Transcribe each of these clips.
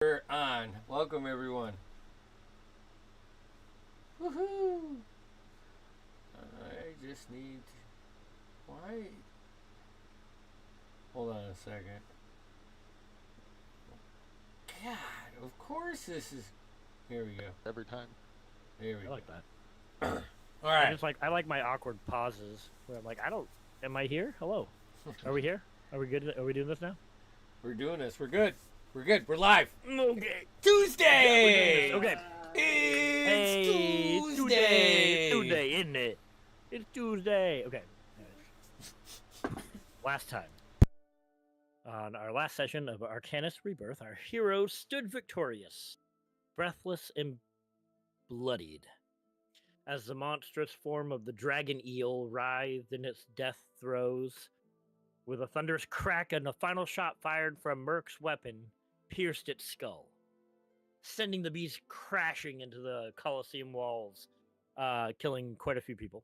We're on. Welcome, everyone. Woohoo! I just need. Why? Hold on a second. God, of course this is. Here we go. Every time. Here we I go. like that. All right. I like my awkward pauses where I'm like, am I here? Hello. Are we here? Are we good? Are we doing this now? We're doing this. We're good. We're good. We're live. Okay. Tuesday! Yeah, we're doing this. Okay. It's Tuesday! It's Tuesday, isn't it? It's Tuesday. Okay. Last time. On our last session of Arcanus Rebirth, our heroes stood victorious, breathless and bloodied, as the monstrous form of the dragon eel writhed in its death throes. With a thunderous crack and a final shot fired from Merc's weapon pierced its skull, sending the beast crashing into the Colosseum walls, killing quite a few people.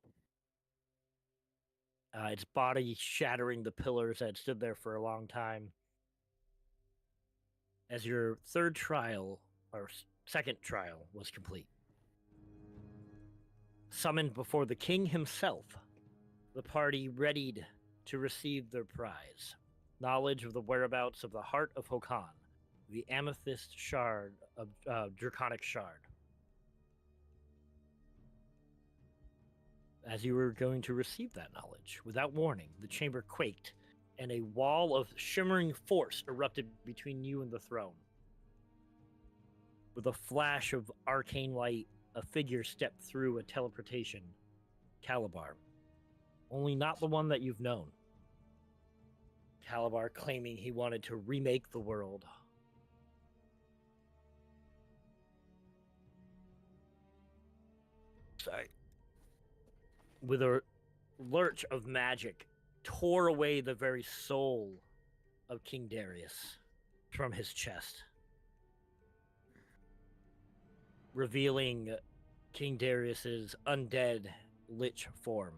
Its body shattering the pillars that had stood there for a long time. As your third trial, or second trial, was complete. Summoned before the king himself, the party readied to receive their prize. Knowledge of the whereabouts of the heart of Hokan, the amethyst shard of Draconic Shard. As you were going to receive that knowledge, without warning, the chamber quaked, and a wall of shimmering force erupted between you and the throne. With a flash of arcane light, a figure stepped through a teleportation. Calabar. Only not the one that you've known. Calabar claiming he wanted to remake the world. Sorry. With a lurch of magic, tore away the very soul of King Darius from his chest, revealing King Darius's undead lich form.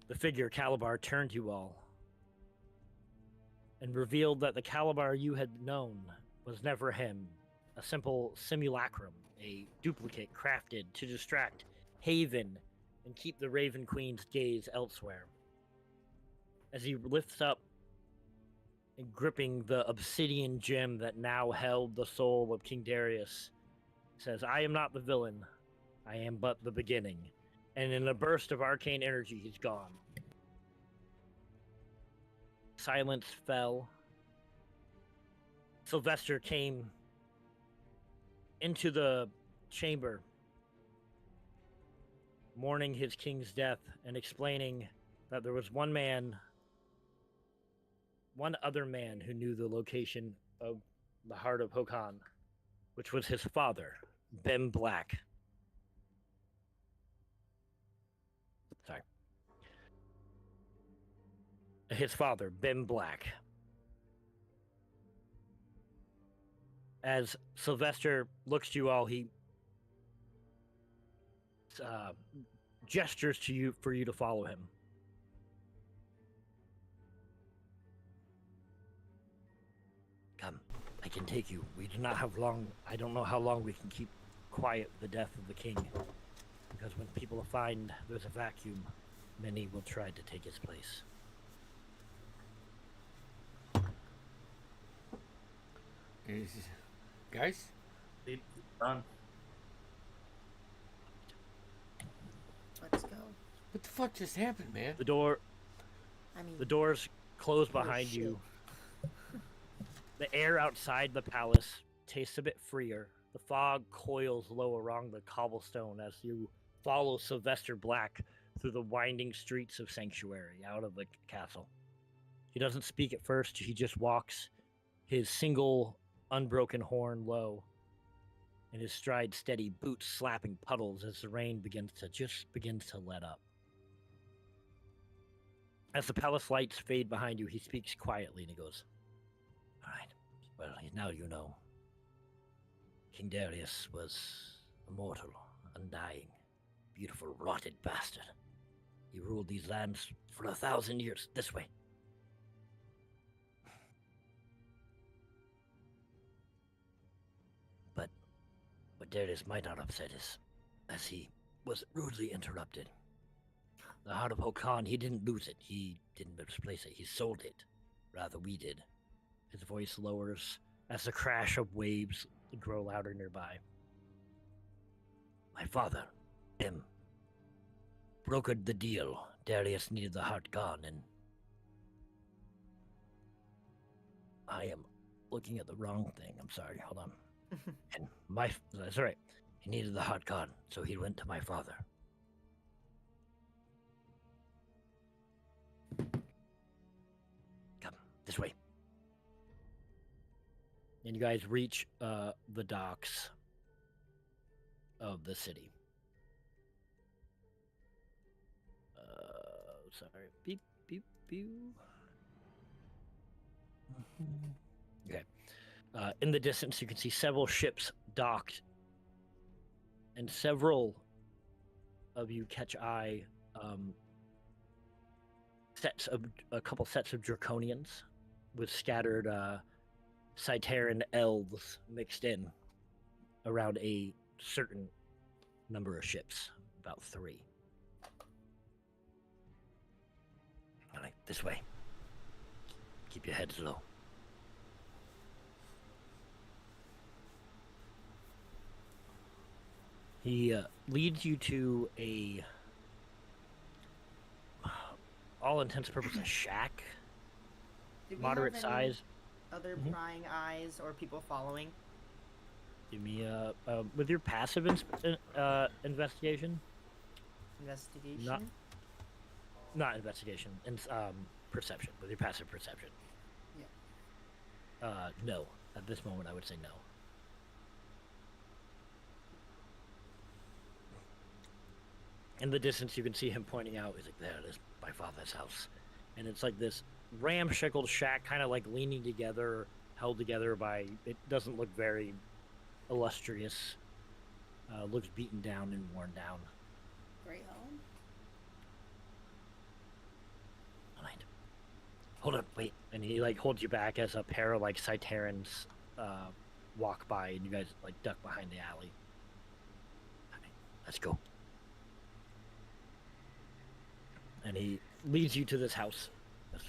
The figure Calabar turned to you all and revealed that the Calabar you had known was never him, a simple simulacrum, a duplicate crafted to distract Haven and keep the Raven Queen's gaze elsewhere. As he lifts up and gripping the obsidian gem that now held the soul of King Darius, says, "I am not the villain, I am but the beginning." And in a burst of arcane energy, he's gone. Silence fell. Sylvester came into the chamber, mourning his king's death and explaining that there was one other man who knew the location of the heart of Hokan, which was his father, Ben Black. Sorry. His father, Ben Black. As Sylvester looks to you all, he gestures to you for you to follow him. Come, I can take you. We do not have long. I don't know how long we can keep quiet the death of the king. Because when people find there's a vacuum, many will try to take its place. Guys? Done. Let's go. What the fuck just happened, man? The doors close behind you. The air outside the palace tastes a bit freer. The fog coils low along the cobblestone as you follow Sylvester Black through the winding streets of Sanctuary out of the castle. He doesn't speak at first, he just walks, his single unbroken horn low, and his stride steady, boots slapping puddles as the rain begins to let up. As the palace lights fade behind you, he speaks quietly and he goes, "All right, well, now you know. King Darius was immortal, undying, beautiful, rotted bastard. He ruled these lands for 1,000 years. This way." Darius might not have said is, as he was rudely interrupted. The Heart of Hokan, he didn't lose it. He didn't misplace it. He sold it. Rather, we did. His voice lowers as the crash of waves grow louder nearby. My father, him, brokered the deal. Darius needed the heart gone, and I am looking at the wrong thing. I'm sorry. Hold on. And that's right. He needed the heart gone, so he went to my father. Come, this way. And you guys reach the docks of the city. Sorry. Beep, beep, beep. Okay. In the distance, you can see several ships docked, and several of you catch eye a couple sets of draconians with scattered Citaran elves mixed in around a certain number of ships, about 3. All right, this way. Keep your heads low. He leads you to a, all intents and purposes, a shack, Do we moderate have any size. Other prying eyes or people following? Give me with your passive investigation. Investigation? Not investigation, perception. With your passive perception. Yeah. No. At this moment, I would say no. In the distance, you can see him pointing out. He's like, there it is, my father's house. And it's like this ramshackle shack, kind of like leaning together, held together by, it doesn't look very illustrious. Looks beaten down and worn down. Great home. All right. Hold up, wait. And he like holds you back as a pair of like Citarans walk by, and you guys like duck behind the alley. All right, let's go. And he leads you to this house. Yes.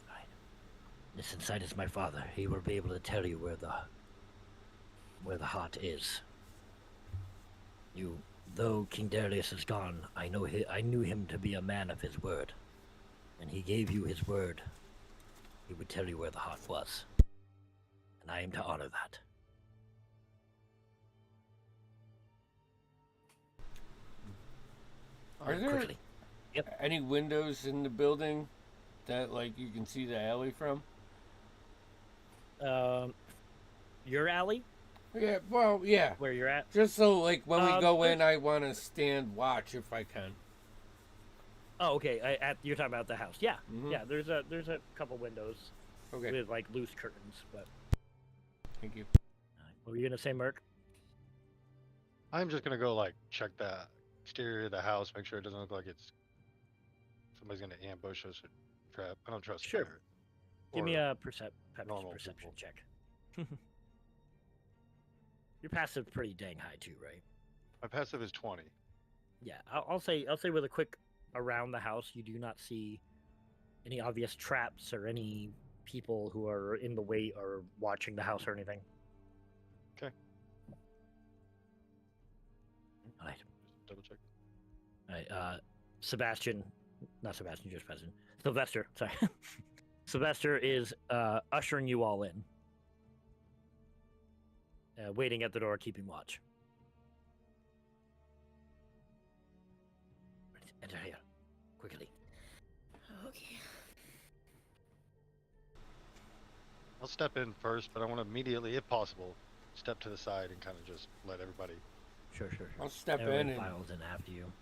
All right. This inside is my father. He will be able to tell you where the heart is. Though King Darius is gone, I knew him to be a man of his word, and he gave you his word. He would tell you where the heart was, and I am to honor that. Are there Quickly. any windows in the building that like you can see the alley from? Your alley? Yeah, well, yeah. Where you're at? Just so like when we go in, I want to stand watch if I can. Oh, okay. You're talking about the house. Yeah, Mhm. yeah. There's a couple windows Okay, with like loose curtains. But thank you. what were you gonna say, Merc? I'm just gonna go like check the exterior of the house, make sure it doesn't look like it's somebody's gonna ambush us or trap. I don't trust Sure. fire. Give me Or a perception people. check. Your passive's pretty dang high too, right? My passive is 20. Yeah, I'll say with a quick around the house, you do not see any obvious traps or any people who are in the way or watching the house or anything. Okay. All right. Just double check. All right. Not Sebastian, just President. Sylvester, sorry. Sylvester is ushering you all in. Waiting at the door, keeping watch. Enter here, quickly. Okay. I'll step in first, but I want to immediately, if possible, step to the side and kind of just let everybody. Sure. I'll step Everyone in and files in after you.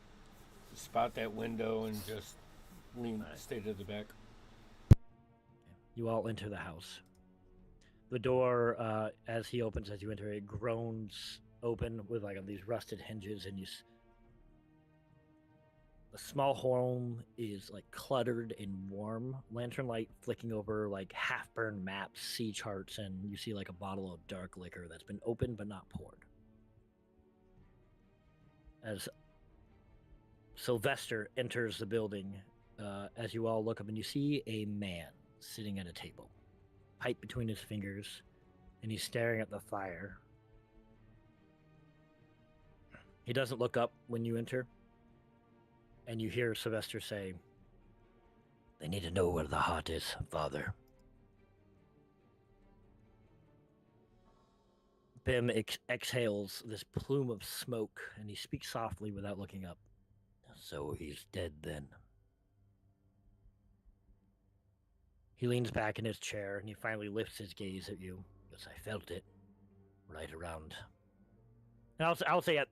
spot that window and just stay to the back. You all enter the house. The door, as he opens, as you enter, it groans open with like these rusted hinges, and the small home is like cluttered and warm. Lantern light flicking over like half-burned maps, sea charts, and you see like a bottle of dark liquor that's been opened but not poured. as Sylvester enters the building. As you all look up, and you see a man sitting at a table, pipe between his fingers, and he's staring at the fire. He doesn't look up when you enter, and you hear Sylvester say, "They need to know where the heart is, Father." Bim exhales this plume of smoke, and he speaks softly without looking up. "So he's dead then." He leans back in his chair, and he finally lifts his gaze at you. Because I felt it right around. And I'll say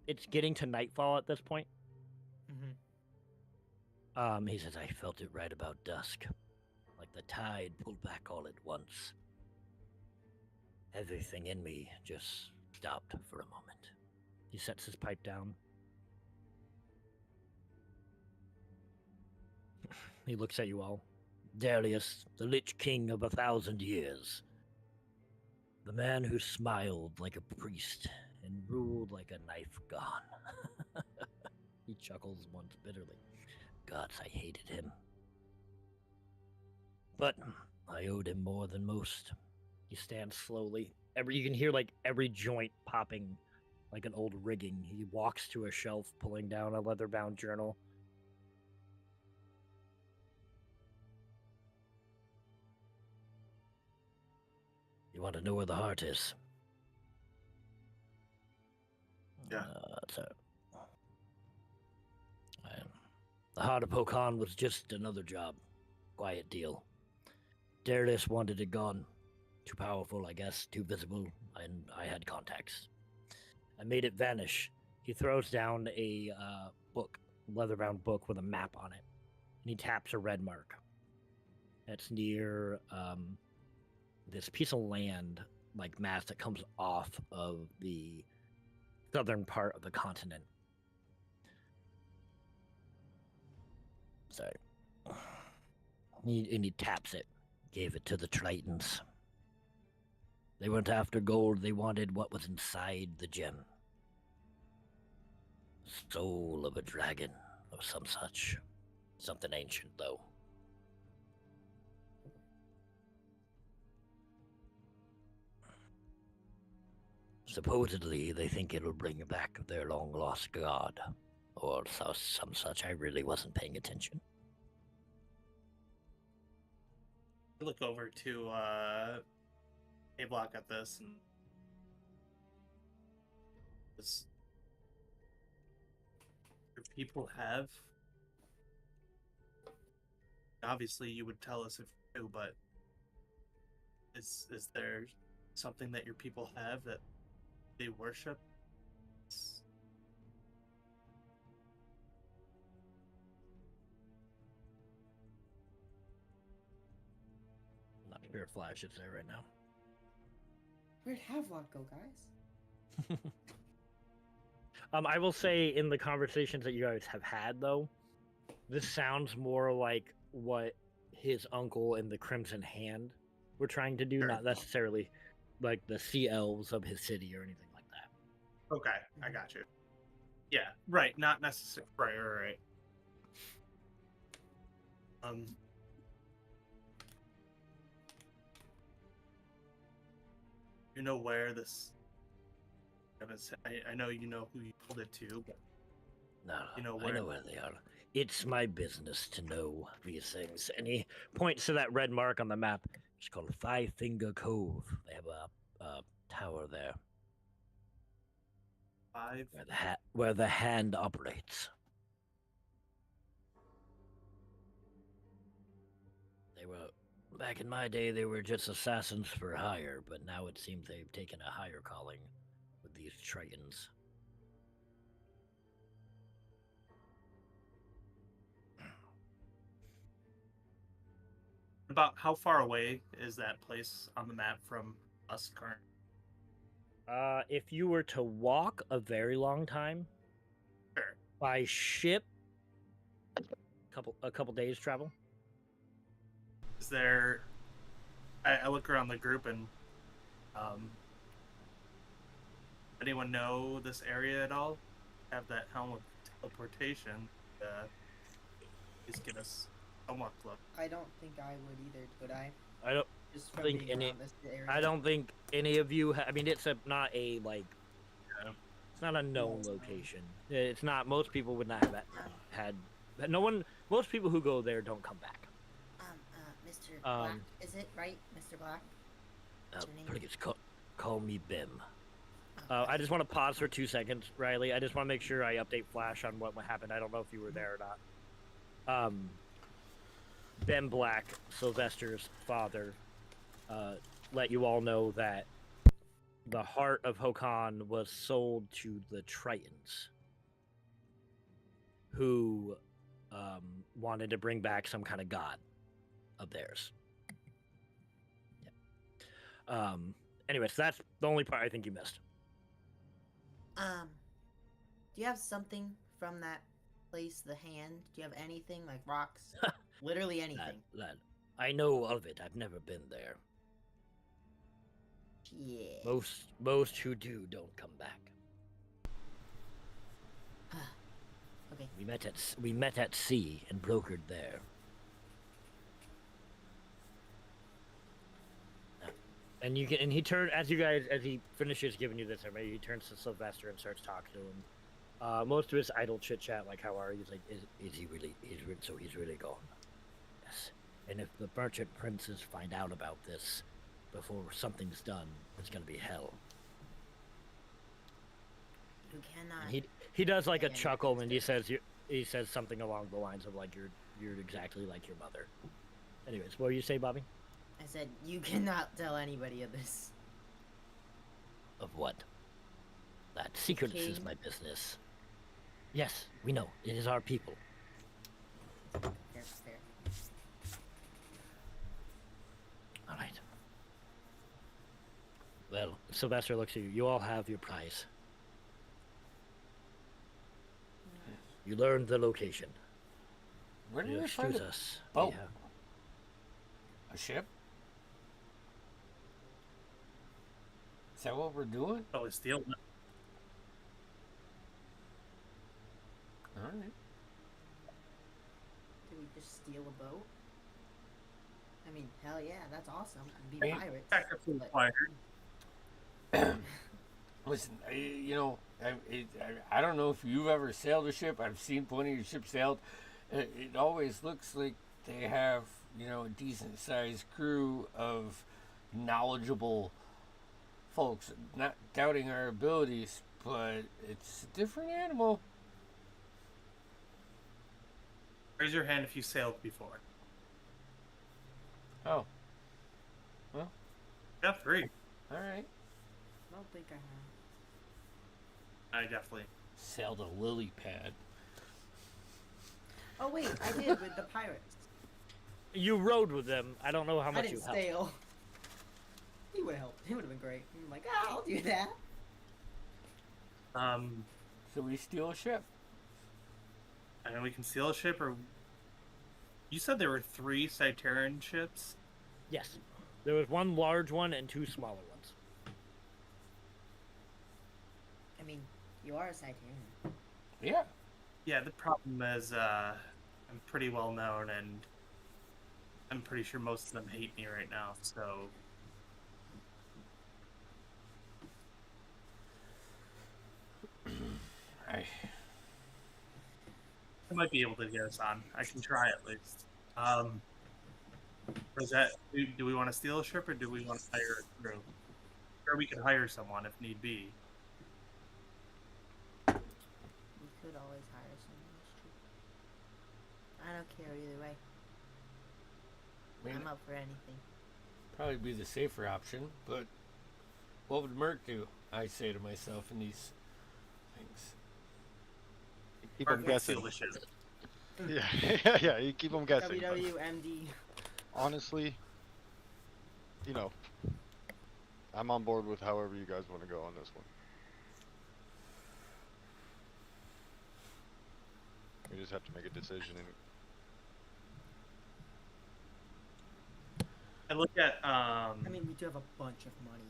it's getting to nightfall at this point. He says, "I felt it right about dusk, like the tide pulled back all at once. Everything in me just stopped for a moment." He sets his pipe down. He looks at you all. "Darius, the Lich King of 1,000 years. The man who smiled like a priest and ruled like a knife gone." He chuckles once bitterly. "Gods, I hated him. But I owed him more than most." He stands slowly. You can hear like every joint popping like an old rigging. He walks to a shelf, pulling down a leather-bound journal. "You want to know where the heart is?" Yeah. The heart of Pokan was just another job. Quiet deal. Darius wanted it gone. Too powerful, I guess, too visible, and I had contacts. I made it vanish. He throws down a book, leather-bound book with a map on it, and he taps a red mark. That's near this piece of land, like mass that comes off of the southern part of the continent. Sorry. And he taps it. Gave it to the Tritons. They weren't after gold, they wanted what was inside the gem. Soul of a dragon, or some such. Something ancient, though. Supposedly, they think it'll bring back their long-lost god, or some such. I really wasn't paying attention. I look over to A Block at this, and does your people have? Obviously, you would tell us if you do, but is there something that your people have that they worship? Not sure if Flash is there right now. Where'd Havelock go, guys? I will say in the conversations that you guys have had, though, this sounds more like what his uncle and the Crimson Hand were trying to do, Sure. not necessarily like the sea elves of his city or anything like that. Okay, I got you. Yeah, right. Not necessarily. Right. You know where this? I know you know who you told it to, but No, you know I where? know where they are. It's my business to know these things. And he points to that red mark on the map. It's called Five Finger Cove. They have a tower there Five. where the hand operates. They were back in my day. They were just assassins for hire, but now it seems they've taken a higher calling with these Tritons. About how far away is that place on the map from us current? If you were to walk a very long time, Sure. by ship, a couple days travel. Is there? I look around the group and Anyone know this area at all? Have that helm of teleportation? Just get us somewhat close. I don't think I would either, would I? I don't Just from think being any. around this area. I don't think any of you. I mean, it's not a like. It's not a known location. It's not. Most people would not have had. No one. Most people who go there don't come back. Mr. Black, is it right, Mr. Black? Please call me Bim. I just want to pause for 2 seconds, Riley. I just want to make sure I update Flash on what happened. I don't know if you were there or not. Ben Black, Sylvester's father, let you all know that the heart of Hokan was sold to the Tritons, who wanted to bring back some kind of god of theirs. Yeah. Anyways, that's the only part I think you missed. Do you have something from that place, the hand? Do you have anything, like rocks? Literally anything. That I know of it. I've never been there. Yeah. Most who do don't come back. Okay. We met at sea and brokered there. And as he finishes giving you this information, he turns to Sylvester and starts talking to him. Most of his idle chit chat, like how are you? He's like, is he really? He's really gone. Yes. And if the merchant princes find out about this before something's done, it's gonna be hell. You cannot. And he does like a chuckle, and he says something along the lines of like you're exactly like your mother. Anyways, what do you say, Bobby? I said, you cannot tell anybody of this. Of what? That secrets is my business. Yes, we know. It is our people. Fair. All right. Well, Sylvester looks at you. You all have your prize. You learned the location. Where did You we find excuse a us. boat? Yeah. A ship? Is that what we're doing? Probably steal them. All right. Did we just steal a boat? I mean, hell yeah, that's awesome. Be Hey, pirates. Technically but- required. Listen, I don't know if you've ever sailed a ship. I've seen plenty of ships sailed. It always looks like they have, a decent sized crew of knowledgeable folks. Not doubting our abilities, but it's a different animal. Raise your hand if you sailed before. Oh, Yeah, 3. all right. I don't think I have. I definitely. Sailed a lily pad. Oh wait, I did with the pirates. You rode with them. I don't know how I much didn't you helped. sail. He would have helped. He would have been great. I'm like, I'll do that. So we steal a ship. I mean, we can steal a ship, or you said there were 3 Cyterian ships. Yes. There was one large one and 2 smaller ones. I mean, you are a Cyterian. Yeah. Yeah, the problem is I'm pretty well known, and I'm pretty sure most of them hate me right now. So I might be able to get us on. I can try at least. Or is that? Do we want to steal a ship, or do we want to hire a crew? Or we could hire someone if need be. We could always hire someone. That's true. I don't care either way. I'm up for anything. probably be the safer option, but what would Merc do? I say to myself in these things. Keep them Or guessing. steal the ship. Yeah, you keep them guessing. but WWMD. honestly, I'm on board with however you guys want to go on this one. We just have to make a decision. And look at I mean, we do have a bunch of money.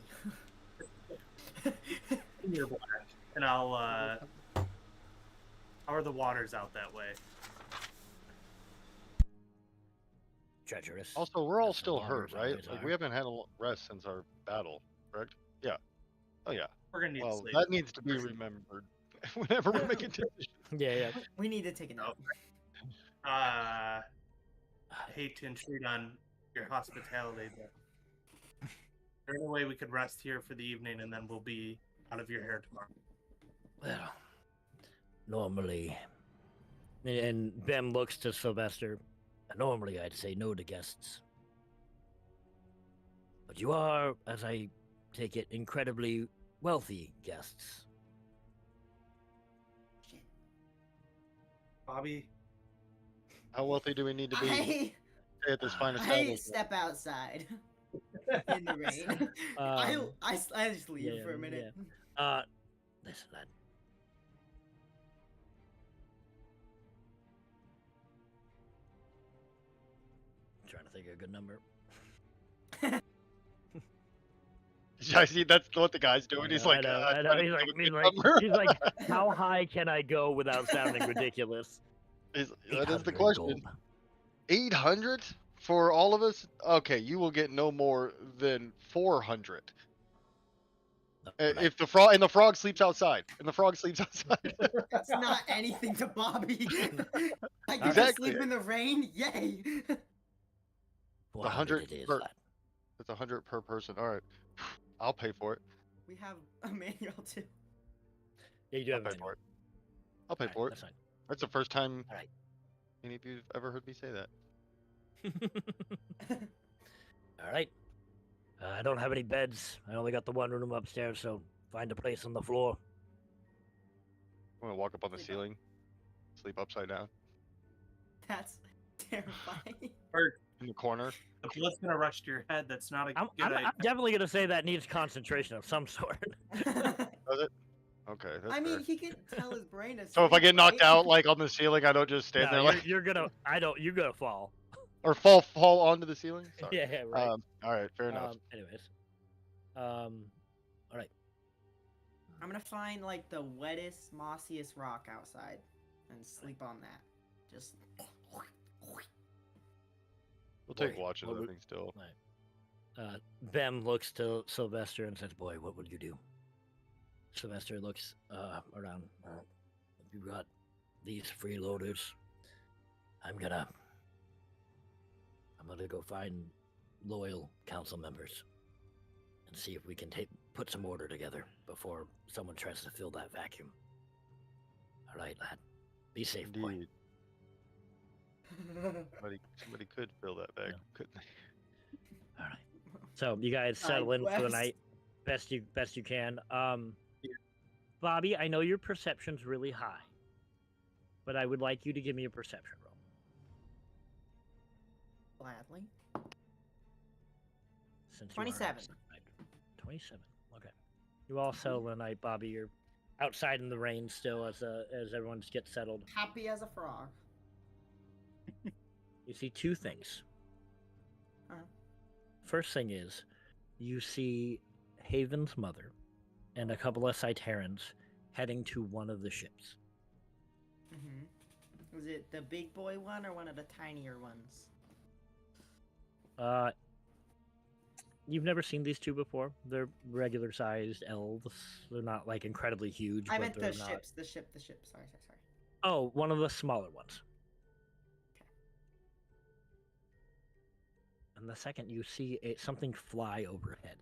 your black, and I'll power the waters out that way. Treacherous. Also, we're all as the still hurt, waters right? always Like are. we haven't had a rest since our battle, correct? Yeah. Oh yeah. We're gonna need to Well, sleep. that needs to be remembered whenever we're making decisions. Yeah. We need to take a nap. I hate to intrude on your hospitality, but is there any way we could rest here for the evening and then we'll be out of your hair tomorrow? Well, normally, and Ben looks to Sylvester. Normally, I'd say no to guests, but you are, as I take it, incredibly wealthy guests. Shit. Bobby, How wealthy do we need to be to I stay at this fine I establishment? step outside in the rain. I just leave for a minute. Listen, lad. Trying to think of a good number. I see. That's what the guy's doing. He's like, I know. trying to He's think like, of a good number. he's like, how high can I go without sounding ridiculous? That is the 800 question. gold. 800 for all of us? Okay, you will get no more than 400. If the frog sleeps outside, That's not anything to Bobby. I get Exactly. to sleep in the rain. Yay! 400 it is, per- lad. That's 100 per person. All right, I'll pay for it. We have a manual too. Yeah, you do I'll have a pay for manual. it. I'll pay Alright, for it. That's fine. That's the first time Alright. any of you have ever heard me say that. All right. I don't have any beds. I only got the one room upstairs, so find a place on the floor. I'm gonna walk up on the Sleep ceiling, sleep upside down That's terrifying. in the corner. the blood's gonna rush to your head. That's not a I'm good idea. definitely going to say that needs concentration of some sort. Does it? Okay, that's I mean, fair. he can tell his brain to So if I sleep, get knocked right? out like on the ceiling, I don't just stand there No, like you're gonna. You're gonna fall. or fall onto the ceiling. Sorry. Yeah, right. All right, fair enough. Anyways. All right. I'm gonna find like the wettest, mossiest rock outside and sleep on that. Just. We'll take Boy, watches, what I would- think, still. Ben looks to Sylvester and says, "Boy, what would you do?" Sylvester looks around. You got these freeloaders. I'm gonna go find loyal council members and see if we can put some order together before someone tries to fill that vacuum. All right, lad. Be safe, boy. Indeed. Somebody could fill that bag, Yeah. couldn't they? All right. So you guys settle in for the night, best you can. Bobby, I know your perception's really high, but I would like you to give me a perception roll. Gladly. Since you are 27. outside. 27. Okay. You all settle the night, Bobby. You're outside in the rain still as everyone gets settled. Happy as a frog. You see two things. Uh-huh. First thing is, you see Haven's mother and a couple of Citerans heading to one of the ships. Mm-hmm. Was it the big boy one or one of the tinier ones? You've never seen these two before. They're regular-sized elves. They're not like incredibly huge. I but meant the they're not... ships. The ship. Sorry. Oh, one of the smaller ones. Okay. And the second, you see something fly overhead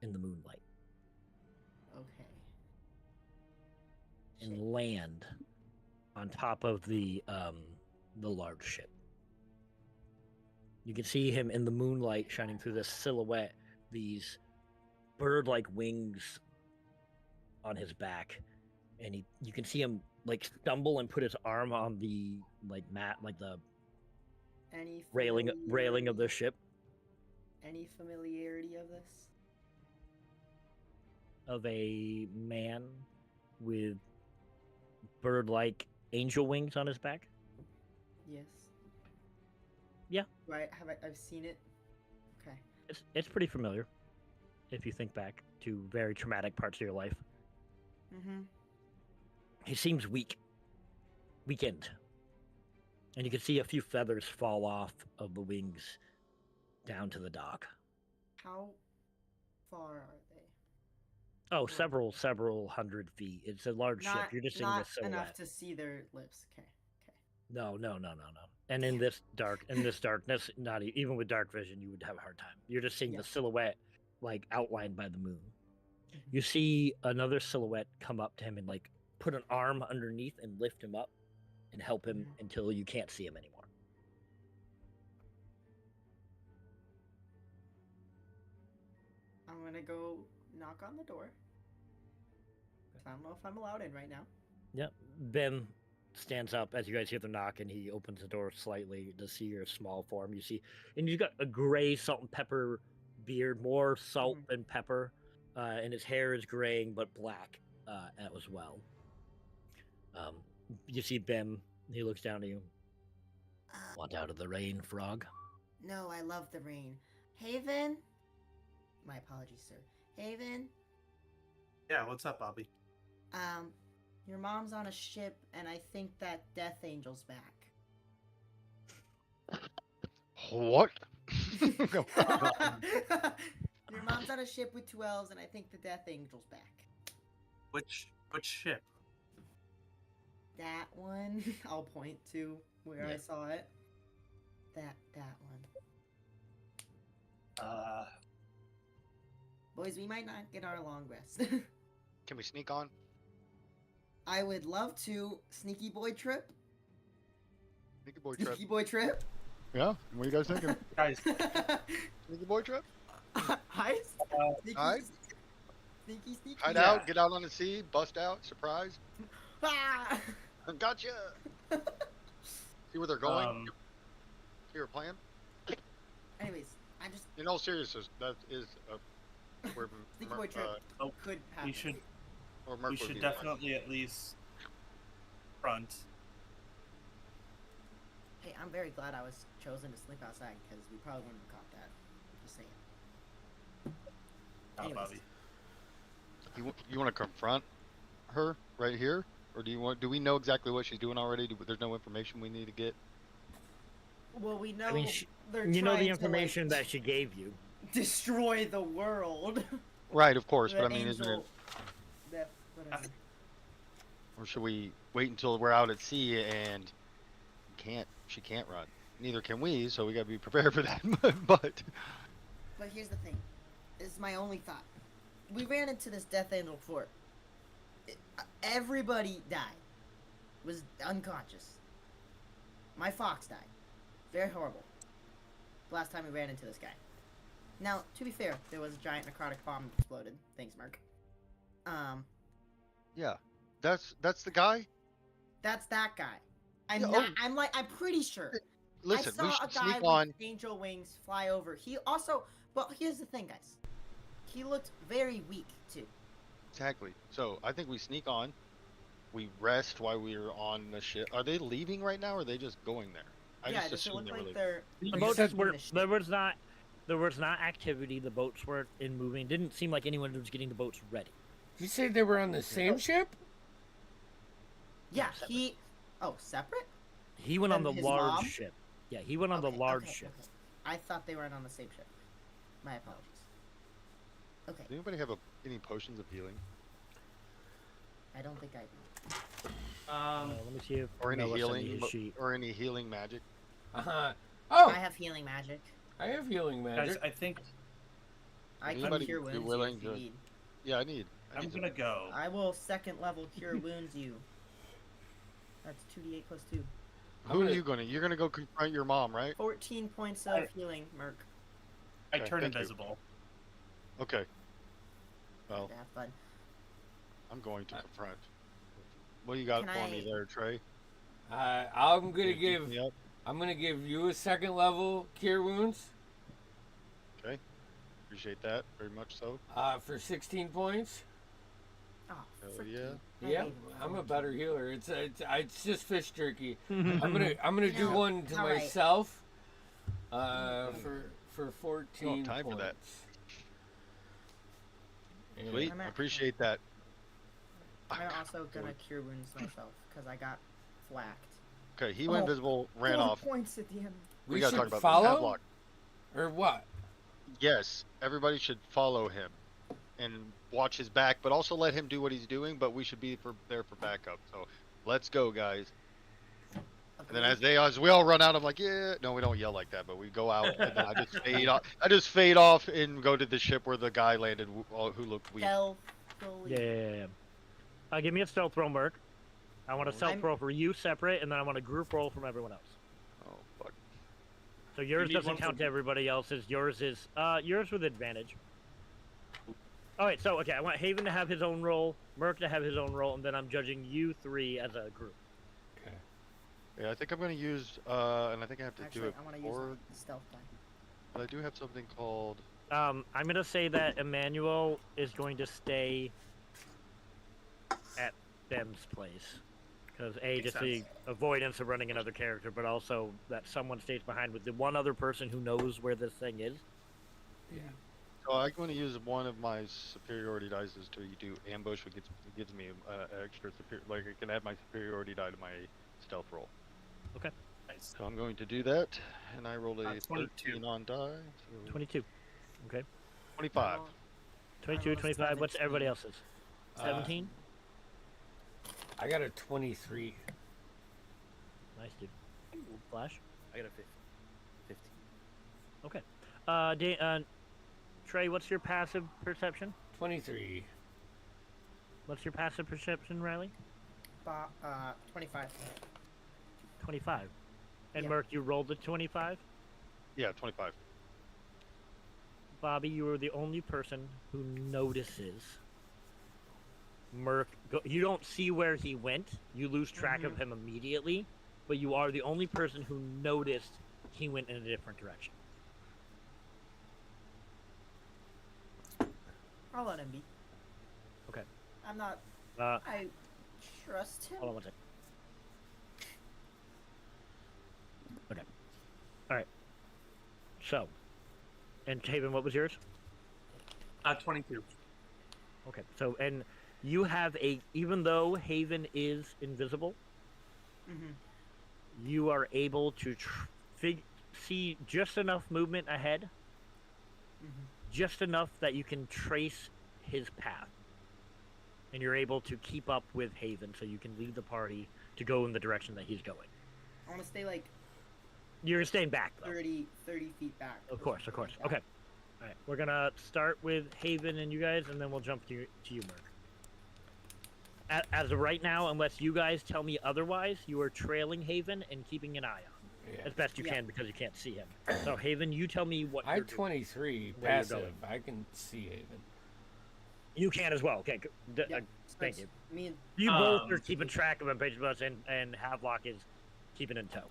in the moonlight Okay. and land on top of the large ship. You can see him in the moonlight shining through this silhouette, these bird-like wings on his back, and you can see him like stumble and put his arm on the mat, like the Any railing of the ship. Any familiarity of this? Of a man with bird-like angel wings on his back. Yes. Yeah. Right. I've seen it. Okay. It's pretty familiar if you think back to very traumatic parts of your life. Mm-hmm. He seems weakened. And you can see a few feathers fall off of the wings down to the dock. How far are they? Oh, several hundred feet. It's a large ship. You're just seeing the not silhouette. enough to see their lips. Okay. No. And in this darkness, not even with dark vision, you would have a hard time. You're just seeing the silhouette, like outlined by the moon. You see another silhouette come up to him and like put an arm underneath and lift him up and help him until you can't see him anymore. I'm gonna go knock on the door. I don't know if I'm allowed in right now. Yep. Ben stands up as you guys hear the knock, and he opens the door slightly to see your small form. You see, and you've got a gray salt and pepper beard, more salt than pepper, and his hair is graying but black as well. You see Ben. He looks down at you. Want out of the rain, frog? No, I love the rain. Haven? My apologies, sir. Haven? Yeah, what's up, Bobby? Your mom's on a ship, and I think that Death Angel's back. What? Your mom's on a ship with 2 elves, and I think the Death Angel's back. Which ship? That one. I'll point to where I saw it. That one. Boys, we might not get our long rest. Can we sneak on? I would love to. Sneaky boy trip? Sneaky boy trip. Sneaky boy trip? Yeah? What are you guys thinking? Guys, Sneaky boy trip? Heist? Sneaky, Heist? Sneaky. Hide out, get out on the sea, bust out, surprise. Ah! Gotcha! See where they're going? See your plan? Anyways, I just... In all seriousness, that is where Sneaky boy trip could happen. we should definitely at least front. Hey, I'm very glad I was chosen to sleep outside, because we probably wouldn't have caught that. Just saying. Bobby. You want to confront her right here? Or do we know exactly what she's doing already? There's no information we need to get? Well, we know I mean, they're you know the trying information to, like, that she gave you. destroy the world. Right, of course, The but I mean, isn't it... angel- whatever. Or should we wait until we're out at sea and she can't run? Neither can we, so we gotta be prepared for that. But Here's the thing. This is my only thought. We ran into this Death Angel fort. Everybody died. Was unconscious. My fox died. Very horrible. Last time we ran into this guy. Now, to be fair, there was a giant necrotic bomb that exploded. Thanks, Mark. yeah, that's the guy. That's that guy. I'm Yeah, not. I'm pretty sure. Listen, I we saw should a guy sneak with on. angel wings fly over. He also, but here's the thing, guys. He looked very weak too. Exactly. So I think we sneak on. We rest while we're on the ship. Are they leaving right now, or are they just going there? I just does it assume look they were like leaving. they're? The boats were there was not activity. The boats weren't in moving. Didn't seem like anyone was getting the boats ready. Did you say they were on the same ship? Yeah, separate. he. Oh, separate? He went on the And his large mom? ship. Yeah, he went on the large ship. Okay. I thought they weren't on the same ship. My apologies. Okay, Does anybody have any potions of healing I don't think I do. Let me see if or any Noah sent me healing his sheet. or any healing magic? Oh, I have healing magic. I have healing Guys, magic. I think I can Anybody cure be wounds you willing if you to- need. Yeah, I need I'm some. gonna go. I will second level cure wounds you. That's 2d8 plus 2. Who are you gonna? You're gonna go confront your mom, right? 14 points of healing, Merc. I Okay, turn thank you. invisible. Okay. Well, To have fun. I'm going to confront. What do you got Can for me I- there, Trey? I'm gonna You keep give me up? you a second level cure wounds. Okay. Appreciate that very much. So. For 16 points. Oh, Hell frick yeah. you. I Yeah, hate I'm a it. better healer. It's just fish jerky. I'm gonna You do know, one to all right. myself. For 14 time for that. points. And Sweet. I'm I at- appreciate that. I'm also gonna cure wounds myself because I got flacked. Okay, he went invisible, ran 4 off. points at the end. We We gotta should talk about follow, Havelock. or what? Yes, everybody should follow him and watch his back, but also let him do what he's doing. But we should be there for backup. So let's go, guys. And then as we all run out, I'm like, yeah. No, we don't yell like that, but we go out, and then I just fade off. I just fade off and go to the ship where the guy landed, who looked weak. Stealthily. Yeah. Give me a stealth roll, Merc. I want a stealth I'm- roll for you separate, and then I want a group roll from everyone else. Oh fuck. So yours need doesn't one count for to everybody else's. Yours is yours with advantage. Alright, so okay, I want Haven to have his own roll, Merc to have his own roll, and then I'm judging you 3 as a group. Okay. Yeah, I think I'm gonna use, and I think I have to Actually, do it I want to use before, the stealth die. but I do have something called. I'm gonna say that Emmanuel is going to stay at Ben's place. Because Makes just the sense. avoidance of running another character, but also that someone stays behind with the one other person who knows where this thing is. Yeah. So I'm going to use one of my superiority dice to do ambush, which gives me extra like I can add my superiority die to my stealth roll. Nice. So I'm going to do that, and I rolled a 22. 13 on die. So 22. Okay. 25. 22, rolled a 25. What's 17. everybody else's? Uh, 17? I got a 23. Nice, dude. Flash? I got a 15. Okay. Trey, what's your passive perception? 23. What's your passive perception, Riley? 25. 25. And Yeah. Merc, you rolled a 25? Yeah, 25. Bobby, you were the only person who notices Merc. You don't see where he went. You lose track of him immediately, but you are the only person who noticed he went in a different direction. I'll let him be. Okay. I'm not. Uh, I trust him. hold on one second. Okay. All right. So, and Haven, what was yours? 22. Okay. So, and you have even though Haven is invisible, Mm-hmm. you are able to see just enough movement ahead, Mm-hmm. just enough that you can trace his path. And you're able to keep up with Haven, so you can lead the party to go in the direction that he's going. I want to stay like You're staying back, though. 30 feet back. Of or course. something like that. Okay. All right. We're gonna start with Haven and you guys, and then we'll jump to you, Merc. As of right now, unless you guys tell me otherwise, you are trailing Haven and keeping an eye on Yeah. as best you Yeah. can because you can't see him. So Haven, you tell me what I you're doing. 23 Where you're passive. going. I can see Haven. You can as well. Okay. Yeah, Thank so you. Me and You both are Um, keeping track of him, Page Bus, and Havelock is keeping in tow.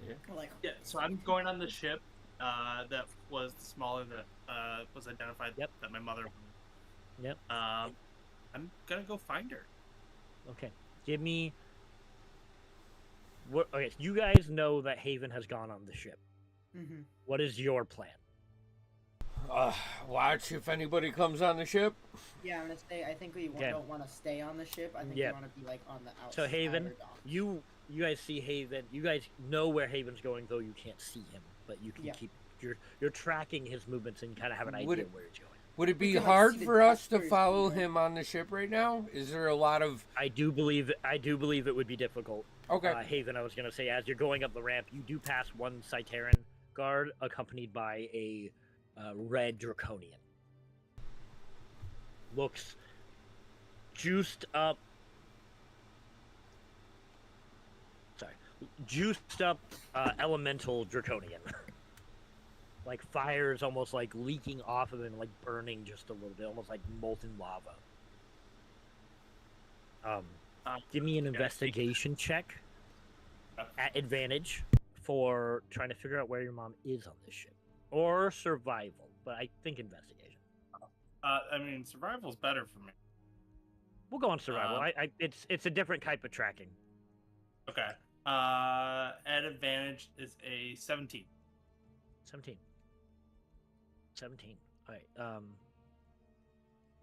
Yeah. we're like, Yeah, so I'm going on the ship that was smaller that was identified Yep. that my mother. Yep. I'm gonna go find her. Okay. Give me. What? Okay. You guys know that Haven has gone on the ship. mm-hmm. What is your plan? Watch if anybody comes on the ship. Yeah, I'm gonna stay. I think we Okay. don't want to stay on the ship. I think Yeah. we want to be like on the outside. So Haven, or dock. you guys see Haven. You guys know where Haven's going, though you can't see him, but you can Yeah. keep. You're tracking his movements and kind of have an Would idea it- where he's going. Would it We be can, like, hard see the for us to doctors follow and, like- him on the ship right now? Is there a lot of? I do believe it would be difficult. Okay. Haven, I was gonna say, as you're going up the ramp, you do pass one Citaran guard accompanied by a red Draconian. Looks juiced up. Sorry, juiced up elemental Draconian. Like fire's almost like leaking off of him, like burning just a little bit, almost like molten lava. Give me an investigation check at advantage for trying to figure out where your mom is on this ship, or survival. But I think investigation. I mean, survival's better for me. We'll go on survival. It's a different type of tracking. Okay. At advantage is a 17. 17. All right.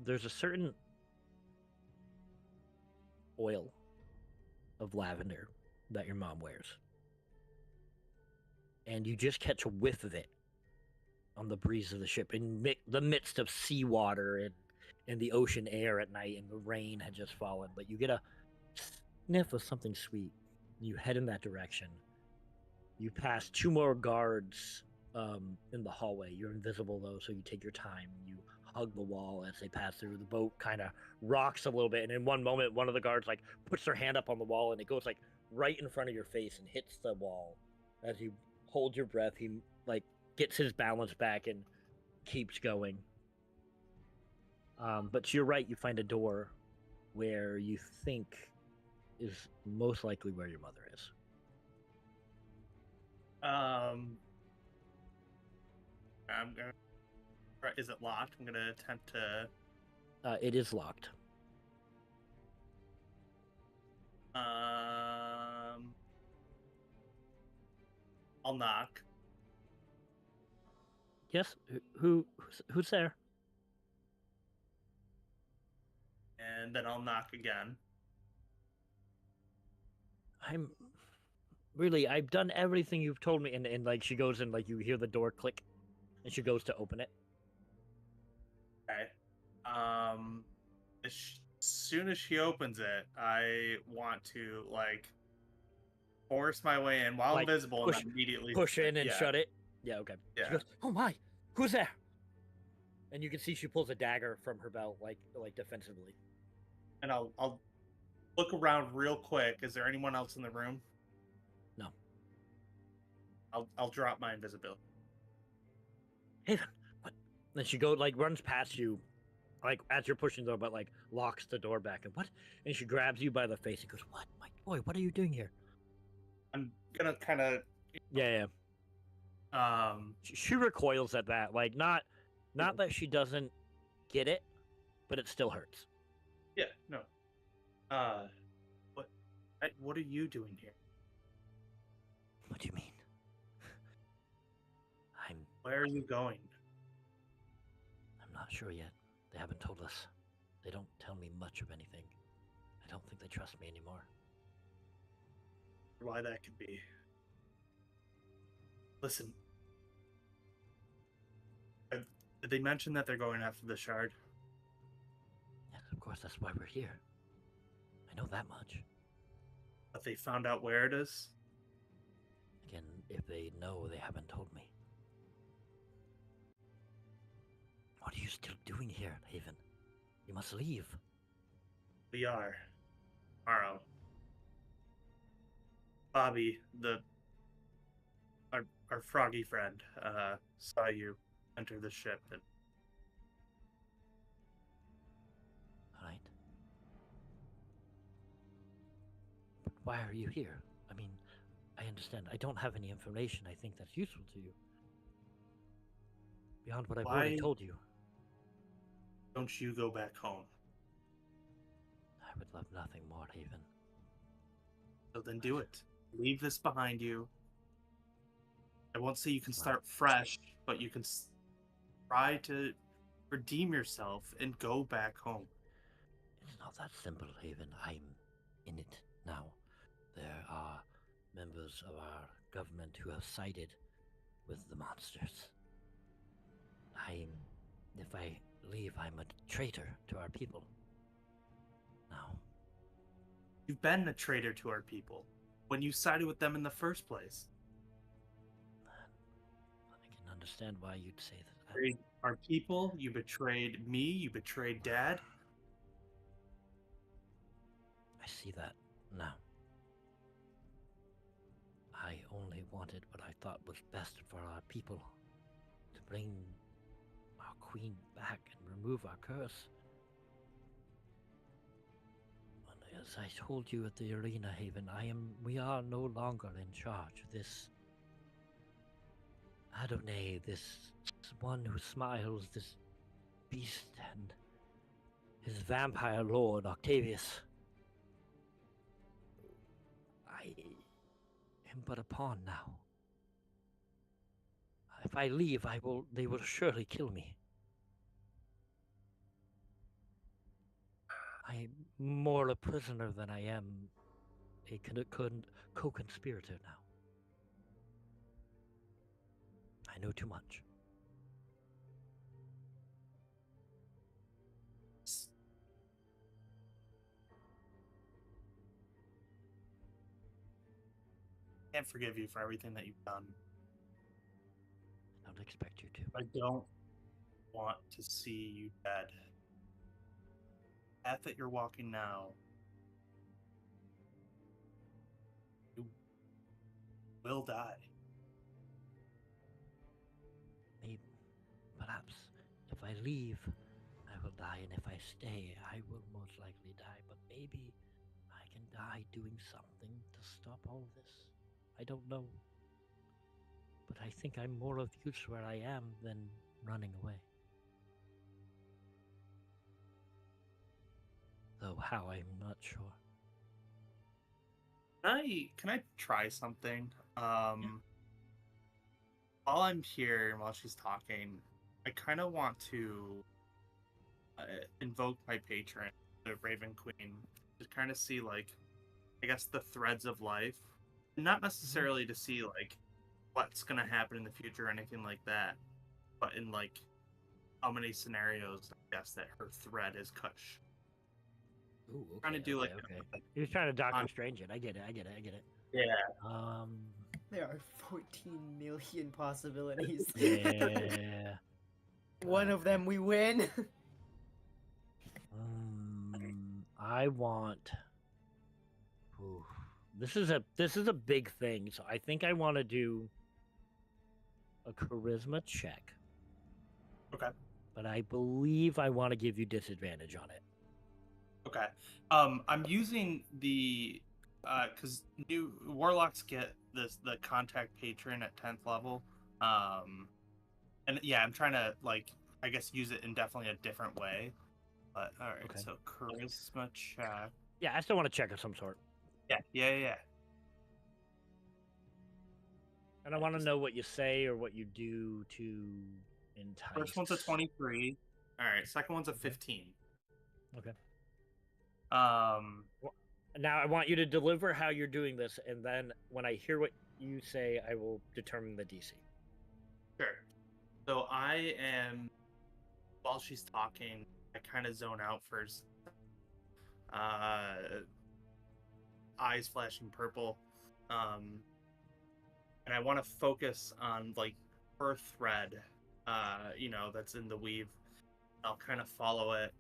There's a certain. oil of lavender that your mom wears. And you just catch a whiff of it on the breeze of the ship in the midst of seawater and the ocean air at night, and the rain had just fallen. But you get a sniff of something sweet. You head in that direction. You pass 2 more guards in the hallway. You're invisible, though, so you take your time. You hug the wall as they pass through. The boat kind of rocks a little bit, and in one moment, one of the guards like puts their hand up on the wall, and it goes like right in front of your face and hits the wall. As you hold your breath, he like gets his balance back and keeps going. But to your right, you find a door where you think is most likely where your mother is. I'm gonna. Is it locked? I'm gonna attempt to. It is locked. I'll knock. Yes. Who's there? And then I'll knock again. I've done everything you've told me, and like she goes and like you hear the door click, and she goes to open it. Okay. As soon as she opens it, I want to like force my way in while Like, invisible push- and immediately Push in and yeah. shut it. Yeah. Okay. Yeah. She goes, "Oh my, who's there?" And you can see she pulls a dagger from her belt, like defensively. And I'll look around real quick. Is there anyone else in the room? No. I'll drop my invisibility. Haven, what? Then she runs past you, like as you're pushing the door, but like locks the door back. And what? And she grabs you by the face and goes, "What, my boy? What are you doing here?" I'm gonna kind of Yeah. She recoils at that, like not that she doesn't get it, but it still hurts. Yeah, no. What are you doing here? What do you mean? Where are you going? I'm not sure yet. They haven't told us. They don't tell me much of anything. I don't think they trust me anymore. Why that could be. Listen. Did they mention that they're going after the shard? Yes, of course, that's why we're here. I know that much. But they found out where it is? Again, if they know, they haven't told me. What are you still doing here, Haven? You must leave. We are. Tomorrow. Bobby, our froggy friend, saw you enter the ship and Alright. But why are you here? I mean, I understand. I don't have any information I think that's useful to you. Beyond what I've already told you. don't you go back home? I would love nothing more, Haven. So then do it. Leave this behind you. I won't say you can start fresh, but you can try to redeem yourself and go back home. It's not that simple, Haven. I'm in it now. There are members of our government who have sided with the monsters. If I leave, I'm a traitor to our people. Now. You've been a traitor to our people when you sided with them in the first place. I can understand why you'd say that. Betrayed our people, you betrayed me, you betrayed Dad. I see that now. I only wanted what I thought was best for our people. To bring our queen back and remove our curse. And as I told you at the arena, Haven, we are no longer in charge. This Adonai, this one who smiles, this beast, and his vampire lord, Octavius. I am but a pawn now. If I leave, they will surely kill me. I'm more a prisoner than I am a co-conspirator now. I know too much. I can't forgive you for everything that you've done. I don't expect you to. I don't want to see you dead. The path that you're walking now, you will die. Maybe, perhaps, if I leave, I will die, and if I stay, I will most likely die. But maybe I can die doing something to stop all this. I don't know. But I think I'm more of use where I am than running away. Though how, I'm not sure. Can I try something? While I'm here and while she's talking, I kind of want to invoke my patron, the Raven Queen, to kind of see, like, I guess the threads of life, not necessarily to see like what's gonna happen in the future or anything like that, but in like how many scenarios I guess that her thread is cut. Ooh, okay, Trying to do okay. He was trying to Doctor Strange it. I get it. Yeah. There are 14 million possibilities. Yeah. One of them we win. I want. Ooh, this is a big thing, so I think I want to do a charisma check. Okay. But I believe I want to give you disadvantage on it. Okay. I'm using the because new warlocks get the contact patron at 10th level. And yeah, I'm trying to like I guess use it in definitely a different way. But all right, Okay. so charisma check. Yeah, I still want to check of some sort. Yeah. And I want to know what you say or what you do to entice. First one's a 23. All right, second one's a 15. Okay. Um, Now I want you to deliver how you're doing this, and then when I hear what you say, I will determine the DC. Sure. So I am, while she's talking, I kind of zone out first. Eyes flashing purple. And I want to focus on like her thread, that's in the weave. I'll kind of follow it.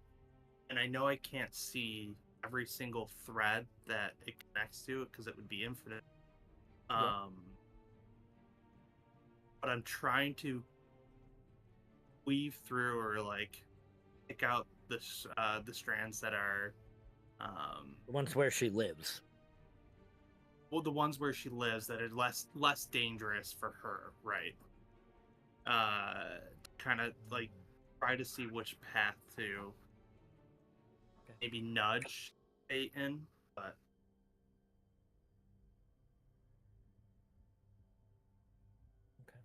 And I know I can't see every single thread that it connects to because it would be infinite. But I'm trying to weave through or like pick out the strands that are The ones where she lives. Well, the ones where she lives that are less dangerous for her, right? Kind of like try to see which path to maybe nudge fate in, but okay.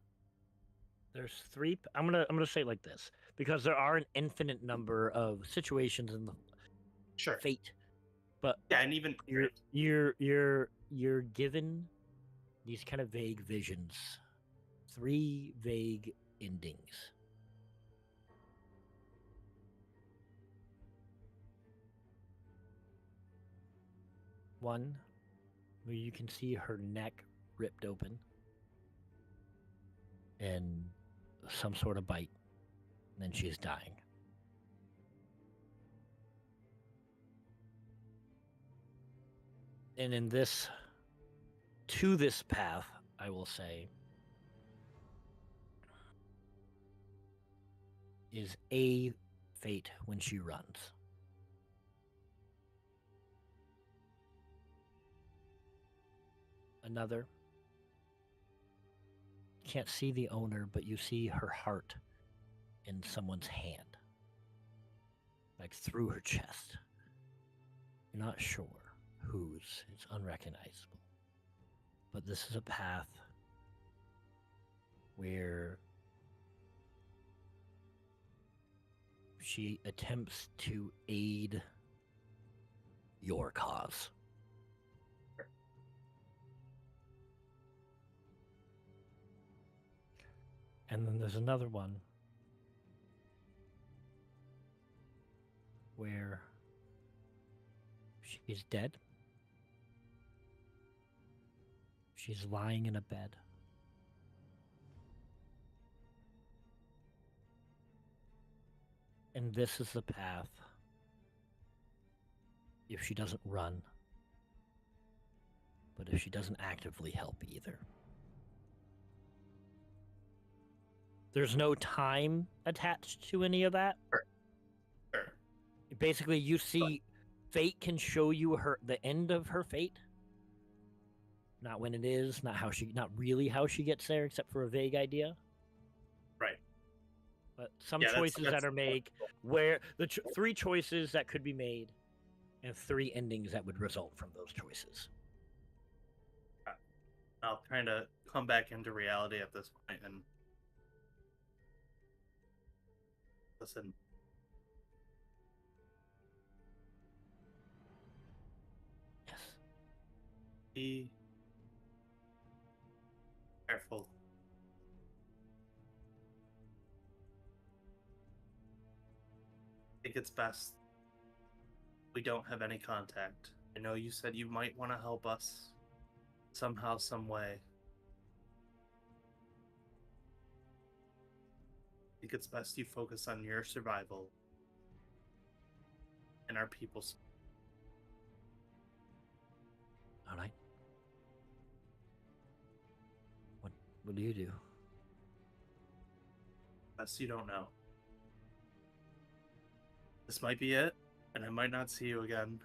There's three. I'm gonna say it like this because there are an infinite number of situations in the sure fate, but yeah, and even you're given these kind of vague visions, three vague endings. One, where you can see her neck ripped open and some sort of bite, and then she's dying. And in this path, I will say, is a fate when she runs. Another, you can't see the owner, but you see her heart in someone's hand, like through her chest. You're not sure whose, it's unrecognizable. But this is a path where she attempts to aid your cause. And then there's another one where she's dead. She's lying in a bed. And this is the path if she doesn't run, but if she doesn't actively help either. There's no time attached to any of that. Sure. Basically, you see, fate can show you the end of her fate. Not when it is, not really how she gets there, except for a vague idea. Right. But some Yeah, choices that's that are made, where the 3 choices that could be made, and 3 endings that would result from those choices. I'll kind of come back into reality at this point and listen. Yes. Be careful. I think it's best we don't have any contact. I know you said you might want to help us somehow, some way. I think it's best you focus on your survival and our people's. All right. What do you do? Best you don't know. This might be it, and I might not see you again.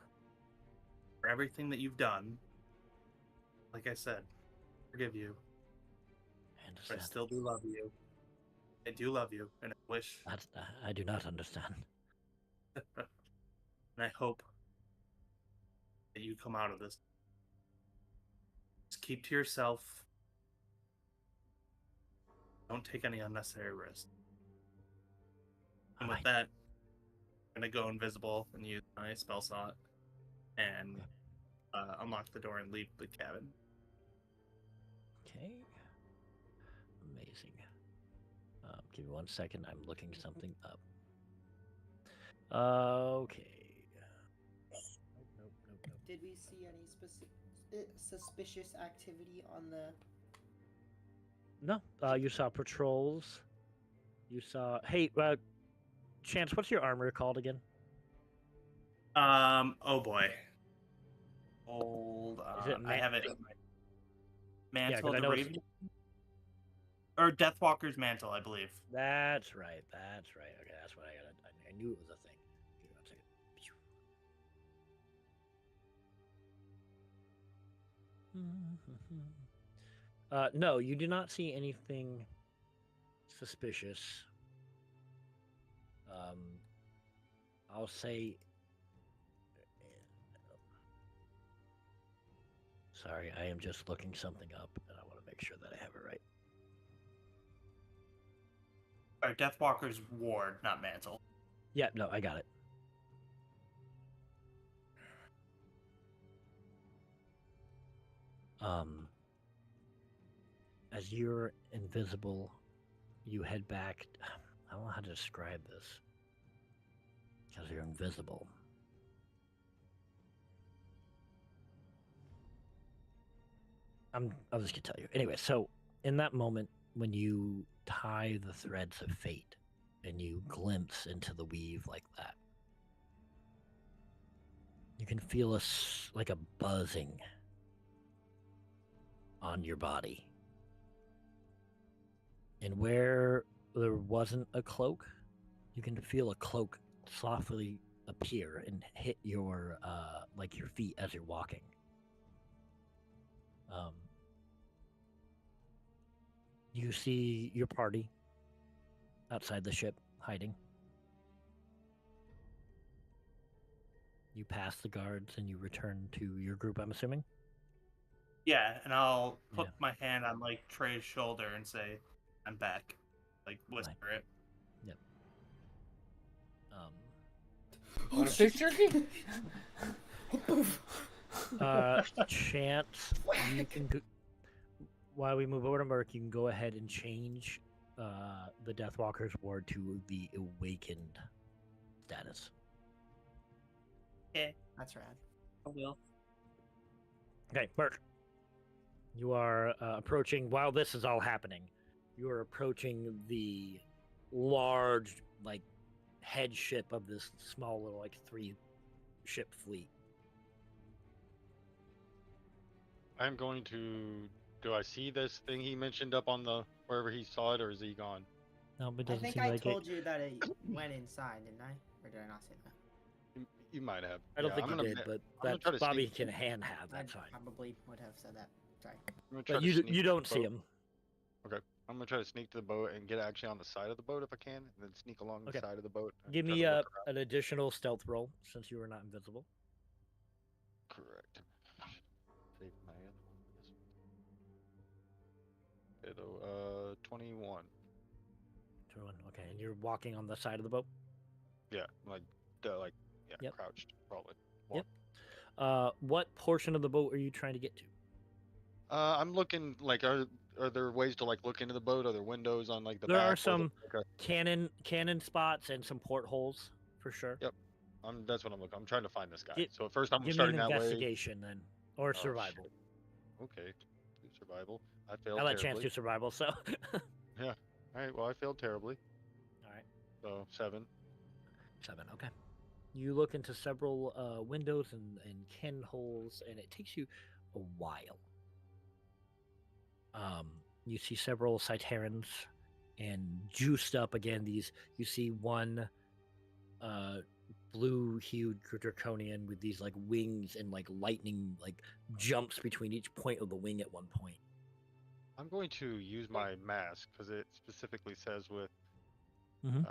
For everything that you've done, like I said, forgive you. I But I understand. still do love you. I do love you, and I wish, I do not understand. and I hope that you come out of this. Just keep to yourself. Don't take any unnecessary risks. And with Alright. that, I'm gonna go invisible and use my spell slot and unlock the door and leave the cabin. Okay. Amazing. Give me 1 second. I'm looking something up. Okay. Nope. Did we see any suspicious activity on the? No. You saw patrols. You saw. Hey, Chance, what's your armor called again? Oh boy. Hold Is it on. I have it. Mantle 'cause I of the know it's- Raven? Or Deathwalker's Mantle, I believe. That's right. Okay, that's what I got. I knew it was a thing. Give me 1 second. No, you do not see anything suspicious. I'll say. Sorry, I am just looking something up, and I want to make sure that I have it right. Or Deathwalker's Ward, not Mantle. Yeah, no, I got it. As you're invisible, you head back. I don't know how to describe this. Because you're invisible. I'll just gonna tell you. Anyway, so in that moment, when you tie the threads of fate and you glimpse into the weave like that, you can feel like a buzzing on your body. And where there wasn't a cloak, you can feel a cloak softly appear and hit your like your feet as you're walking. You see your party outside the ship hiding. You pass the guards and you return to your group, I'm assuming? Yeah, and I'll put Yeah. my hand on like Trey's shoulder and say, "I'm back." Like whisper it. Yep. Want a fish jerky? chance, you can go, while we move over to Merc, you can go ahead and change the Deathwalker's ward to the awakened status. Okay, That's rad. I will. Okay, Merc. You are approaching, while this is all happening, you are approaching the large, like, head ship of this small little, like, 3-ship fleet. I'm going to. Do I see this thing he mentioned up on the wherever he saw it, or is he gone? No, but it I doesn't think seem I like told you that it went inside, didn't I? Or did I not say that? You might have. I don't Yeah, think I'm you gonna did, ma- but I'm gonna that's try to Bobby sneak- can hand have. That's I fine. probably would have said that. Sorry. I'm gonna try But to you sneak you to don't the see boat. him. Okay. I'm gonna try to sneak to the boat and get actually on the side of the boat if I can, and then sneak along Okay. the side of the boat. and Give try me to look around. an additional stealth roll since you are not invisible. Correct. Save my other one. It'll 21. Okay, and you're walking on the side of the boat. Yeah, yeah, Yep. crouched probably. Yep. What portion of the boat are you trying to get to? I'm looking like are there ways to like look into the boat? Are there windows on like the There back? are or some okay. cannon spots and some portholes for sure. Yep. That's what I'm looking. I'm trying to find this guy. Get- So at first I'm Give me an starting that way. investigation then, or Oh, survival. shit. Okay. Do survival. I failed I let Chance terribly. do survival, so. Yeah. All right. Well, I failed terribly. All right. So 7. 7. Okay. You look into several windows and ken holes, and it takes you a while. You see several Cyterans, and juiced up again. You see one blue-hued draconian with these like wings and like lightning like jumps between each point of the wing at one point. I'm going to use my mask because it specifically says with, Mhm.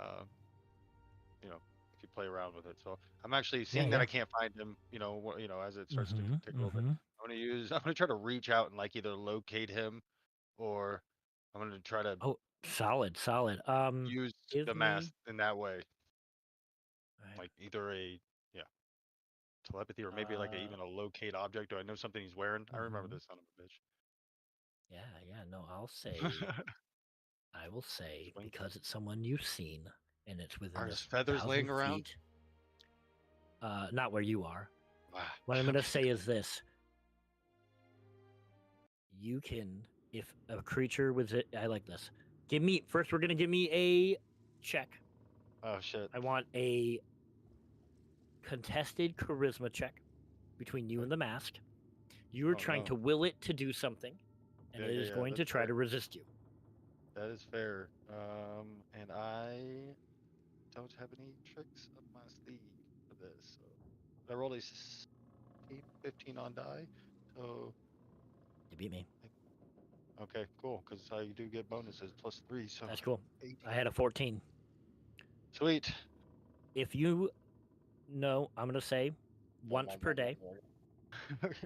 you know, if you play around with it. So I'm actually seeing that yeah. I can't find him. As it starts to Mhm, take a little bit. mhm. I'm gonna try to reach out and like either locate him, or I'm gonna try to Oh, solid. use Give the me. mask in that way, Right. like either a telepathy or maybe like even a locate object. Do I know something he's wearing? I remember Mhm. this son of a bitch. Yeah. No, I will say Swing. because it's someone you've seen and it's within Are this his feathers 1,000 laying around? feet. Not where you are. Ah, What I'm going to okay. say is this: you can, if a creature was it, I like this. First. We're going to give me a check. Oh shit. I want a contested charisma check between you and the mask. You are Oh, trying no. to will it to do something, and it is going to that's try fair. to resist you. That is fair. And I don't have any tricks up my sleeve for this. So I rolled a 15 on die. So You beat me. okay, cool. Because I do get bonuses +3. So That's cool. 18. I had a 14. Sweet. If you know, I'm going to say once per day,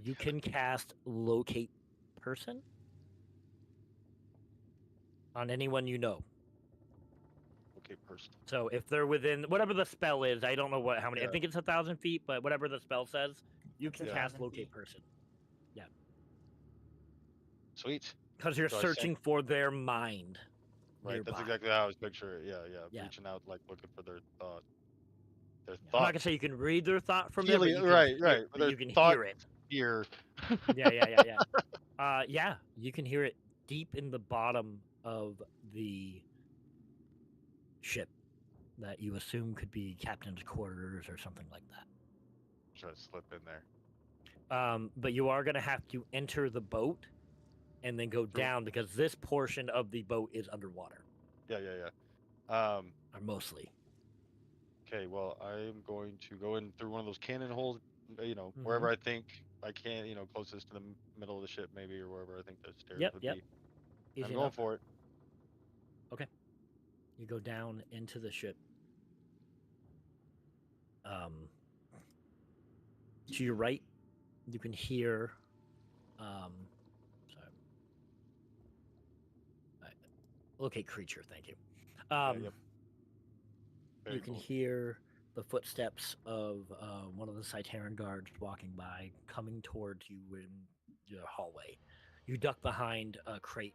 you can cast locate person on anyone you know. Okay, person. So if they're within whatever the spell is, I don't know how many. I Yeah. think it's 1,000 feet, but whatever the spell says, you can It's cast 1,000 locate feet. person Sweet. because you're So I searching for their mind. Right. Nearby. That's exactly how I was picturing it. Yeah. Yeah. Reaching out, like looking for their thought. Their I'm thought. not gonna say you can read their thought from there, but Feeling, you can right. hear, But their you can thought hear it. here. Yeah, you can hear it deep in the bottom of the ship that you assume could be captain's quarters or something like that. Try to slip in there. But you are gonna have to enter the boat and then go down because this portion of the boat is underwater. Yeah. Or mostly. Okay, well, I'm going to go in through one of those cannon holes, Mm-hmm. wherever I think I can, closest to the middle of the ship, maybe, or wherever I think the stairs would Yep. be. Easy I'm going enough. for it. Okay. You go down into the ship. To your right, you can hear. Sorry. Locate creature. Thank you. Yep. Very You can cool. hear the footsteps of one of the Citaran guards walking by, coming towards you in the hallway. You duck behind a crate.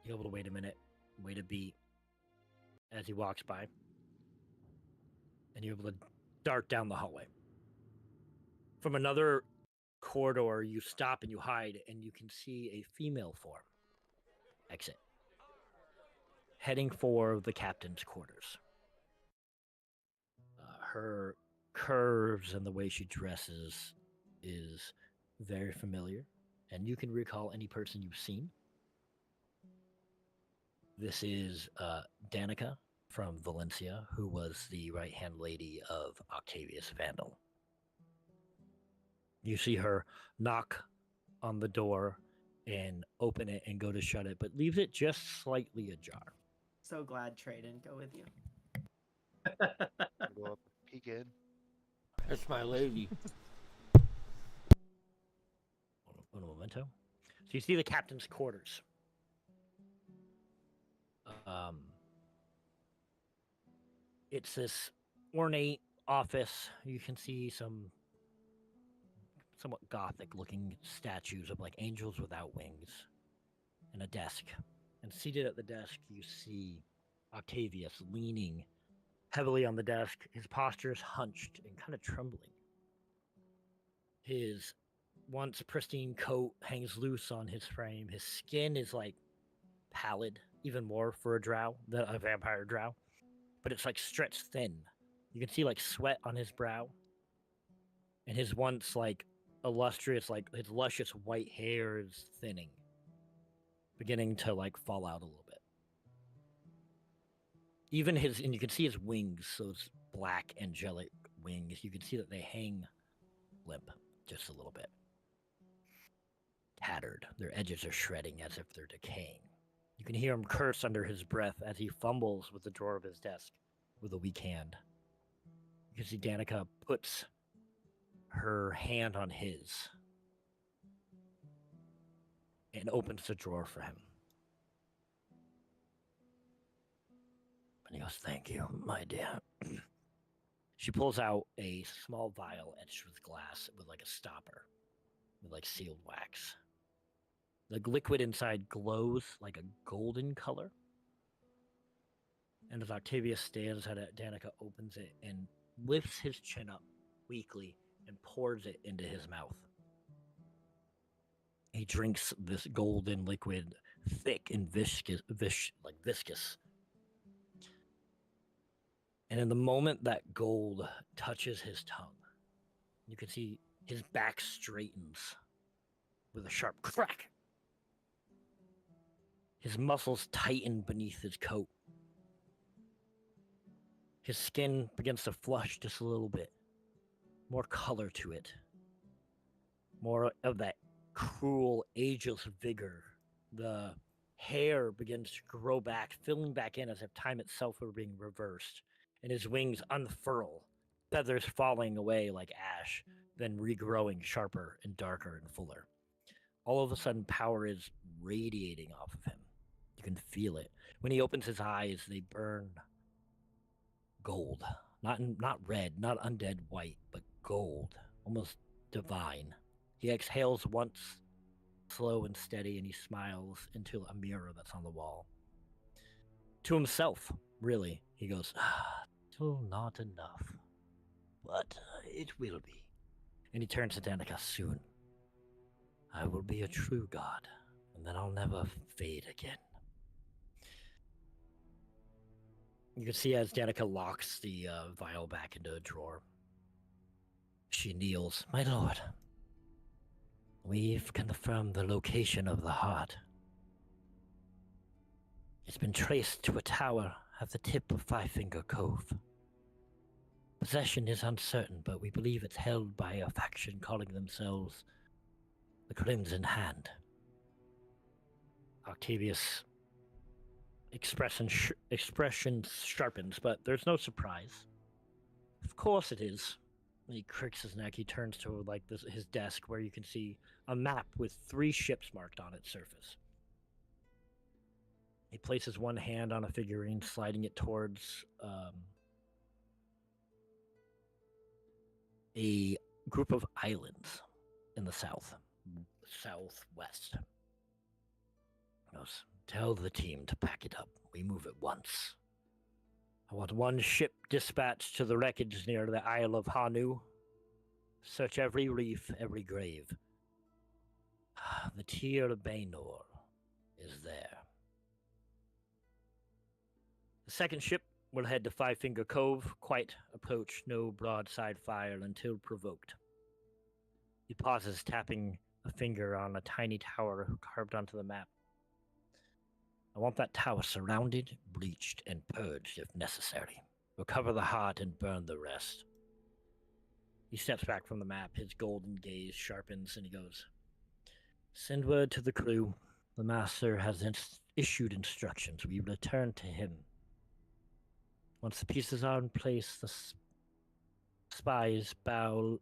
You're able to wait a minute, wait a beat as he walks by, and you're able to dart down the hallway. From another corridor, you stop and you hide, and you can see a female form exit, heading for the captain's quarters. Her curves and the way she dresses is very familiar, and you can recall any person you've seen. This is Danica from Valencia, who was the right-hand lady of Octavius Vandal. You see her knock on the door and open it and go to shut it, but leaves it just slightly ajar. So glad Trey didn't go with you. Go up, peek in. That's my lady. Un momento. So you see the captain's quarters. It's this ornate office. You can see some somewhat gothic-looking statues of like angels without wings, and a desk. And seated at the desk, you see Octavius leaning heavily on the desk. His posture is hunched and kind of trembling. His once pristine coat hangs loose on his frame. His skin is like pallid, even more for a drow, a vampire drow, but it's like stretched thin. You can see like sweat on his brow, and his once like illustrious, like his luscious white hair is thinning, beginning to like fall out a little bit. Even his, and you can see his wings, those black angelic wings, you can see that they hang limp just a little bit. Tattered, their edges are shredding as if they're decaying. You can hear him curse under his breath as he fumbles with the drawer of his desk with a weak hand. You can see Danica puts her hand on his and opens the drawer for him. And he goes, "Thank you, my dear." She pulls out a small vial etched with glass with like a stopper, with like sealed wax. The liquid inside glows like a golden color. And as Octavius stands at it, Danica opens it and lifts his chin up weakly and pours it into his mouth. He drinks this golden liquid, thick and viscous. And in the moment that gold touches his tongue, you can see his back straightens with a sharp crack. His muscles tighten beneath his coat. His skin begins to flush just a little bit. More color to it. More of that cruel, ageless vigor. The hair begins to grow back, filling back in as if time itself were being reversed. And his wings unfurl, feathers falling away like ash, then regrowing sharper and darker and fuller. All of a sudden, power is radiating off of him. You can feel it. When he opens his eyes, they burn gold. Not red, not undead white, but gold. Almost divine. He exhales once, slow and steady, and he smiles into a mirror that's on the wall. To himself, really. He goes, "Still not enough. But it will be." And he turns to Danica, "Soon. I will be a true god, and then I'll never fade again." You can see as Danica locks the vial back into a drawer. She kneels. "My lord, we've confirmed the location of the heart. It's been traced to a tower at the tip of Five Finger Cove. Possession is uncertain, but we believe it's held by a faction calling themselves the Crimson Hand." Octavius' expression sharpens, but there's no surprise. "Of course it is." He cricks his neck. He turns to like his desk where you can see a map with 3 ships marked on its surface. He places one hand on a figurine, sliding it towards a group of islands in the southwest. Goes, tell the team to pack it up. We move at once. I want one ship dispatched to the wreckage near the Isle of Hanu. Search every reef, every grave. The Tyr Baynor is there. The second ship will head to Five Finger Cove. Quite approach no broadside fire until provoked. He pauses, tapping a finger on a tiny tower carved onto the map. I want that tower surrounded, breached, and purged if necessary. Recover the heart and burn the rest. He steps back from the map, his golden gaze sharpens, and he goes, send word to the crew. The master has issued instructions. We return to him. Once the pieces are in place, the spies bow...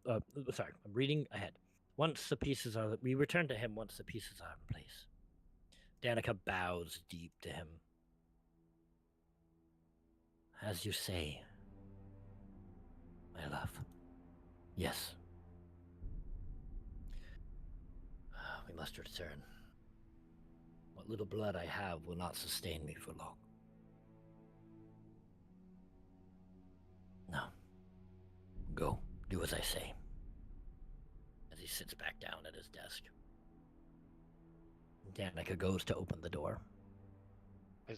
sorry, I'm reading ahead. We return to him once the pieces are in place. Danica bows deep to him. As you say, my love. Yes. We must return. What little blood I have will not sustain me for long. No. Go. Do as I say. As he sits back down at his desk. Danica goes to open the door. I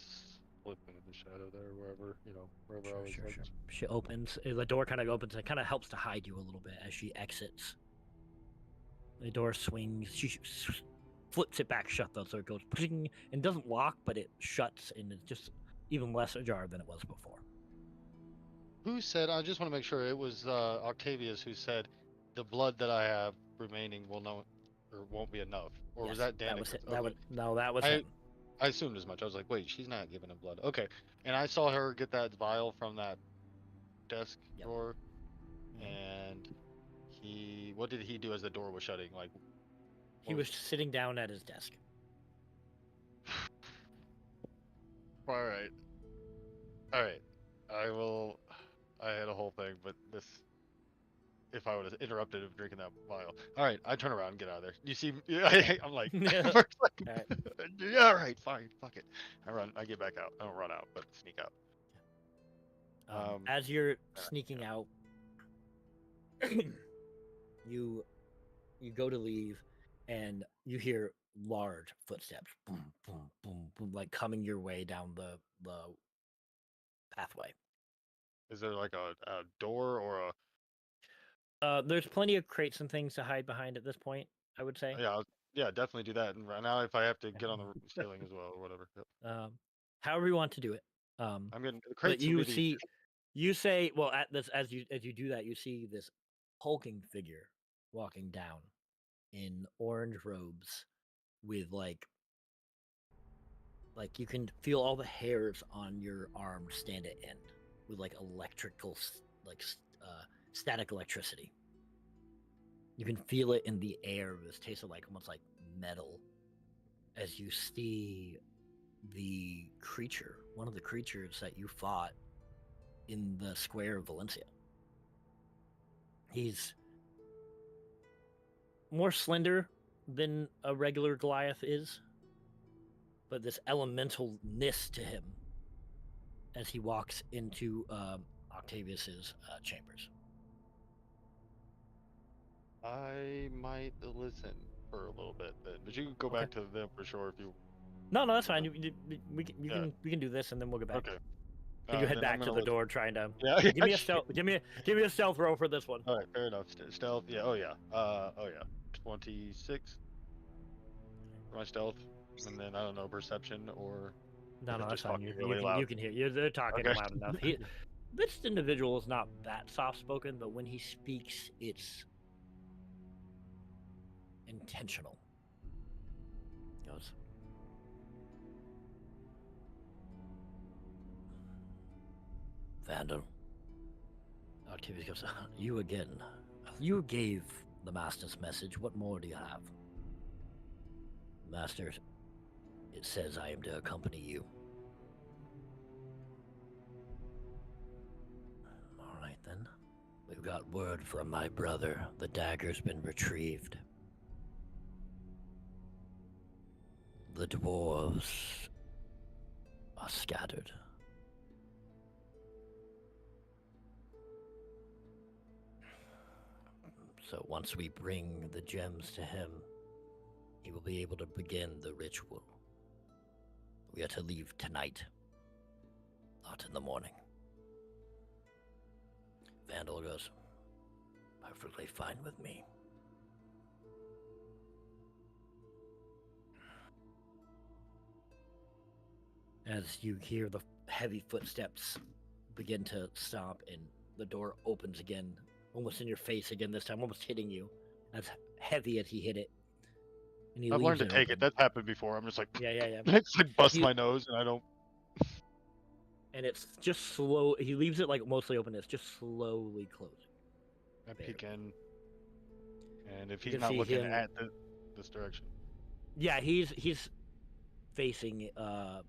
slip into the shadow there, wherever I was. Sure. She opens. The door kind of opens. It kind of helps to hide you a little bit as she exits. The door swings. She flips it back shut, though, so it goes ping, and doesn't lock, but it shuts, and it's just even less ajar than it was before. Who said? I just want to make sure it was Octavius who said, "The blood that I have remaining won't be enough." Or Yes, was that Danica? That was him. I assumed as much. I was like, wait, she's not giving him blood. Okay. And I saw her get that vial from that desk drawer. And what did he do as the door was shutting? Like, he was sitting down at his desk. All right. I had a whole thing, but if I would have interrupted him drinking that vial. All right, I turn around and get out of there. You see, I'm like, Right. yeah, all right, fine, fuck it. I get back out. I don't run out, but sneak out. As you're sneaking out, you go to leave, and you hear large footsteps, boom, boom, boom, boom, like coming your way down the pathway. Is there like a door or a? There's plenty of crates and things to hide behind at this point, I would say. Yeah, definitely do that. And right now, if I have to get on the ceiling as well or whatever. Yep. However you want to do it. I'm getting the crates. But you say, well, at this as you do that, you see this hulking figure walking down in orange robes with like you can feel all the hairs on your arm stand at end with like electrical static electricity. You can feel it in the air. This taste of like almost like metal as you see the creature, one of the creatures that you fought in the square of Valencia. He's more slender than a regular Goliath is, but this elementalness to him as he walks into Octavius's chambers. I might listen for a little bit then, but you can go back to them for sure if you. No, that's fine. We can do this and then we'll get back. Okay. You head back to the door, trying to. Yeah. Give me a stealth. Give me a stealth roll for this one. All right, fair enough. Stealth. Yeah. Oh yeah. 26. For my stealth, and then I don't know, perception or. No, that's fine. You loud. can hear. They're talking loud enough. This individual is not that soft-spoken, but when he speaks, it's intentional. He goes, Vandal. Octavius goes, you again. You gave the Master's message. What more do you have? Master, it says I am to accompany you. All right, then. We've got word from my brother. The dagger's been retrieved. The dwarves are scattered. So once we bring the gems to him, he will be able to begin the ritual. We are to leave tonight, not in the morning. Vandal goes, perfectly fine with me. As you hear the heavy footsteps begin to stomp and the door opens again, almost in your face again this time, almost hitting you, as heavy as he hit it. And he I've learned leaves to take it. open. That's happened before. I'm just like, Yeah. it's like bust You- my nose, and I don't. And it's just slow. He leaves it like mostly open. It's just slowly closing. I peek in, and if You he's can not see looking him- at this direction, Yeah, he's facing the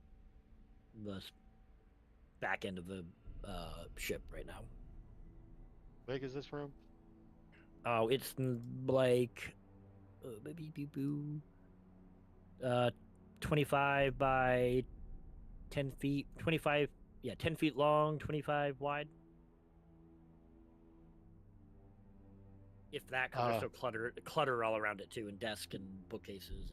back end of the ship right now. big is this room? Oh, it's like maybe 25 by 10 feet. 25, yeah, 10 feet long, 25 wide. If that, because there's still clutter all around it too, and desk and bookcases.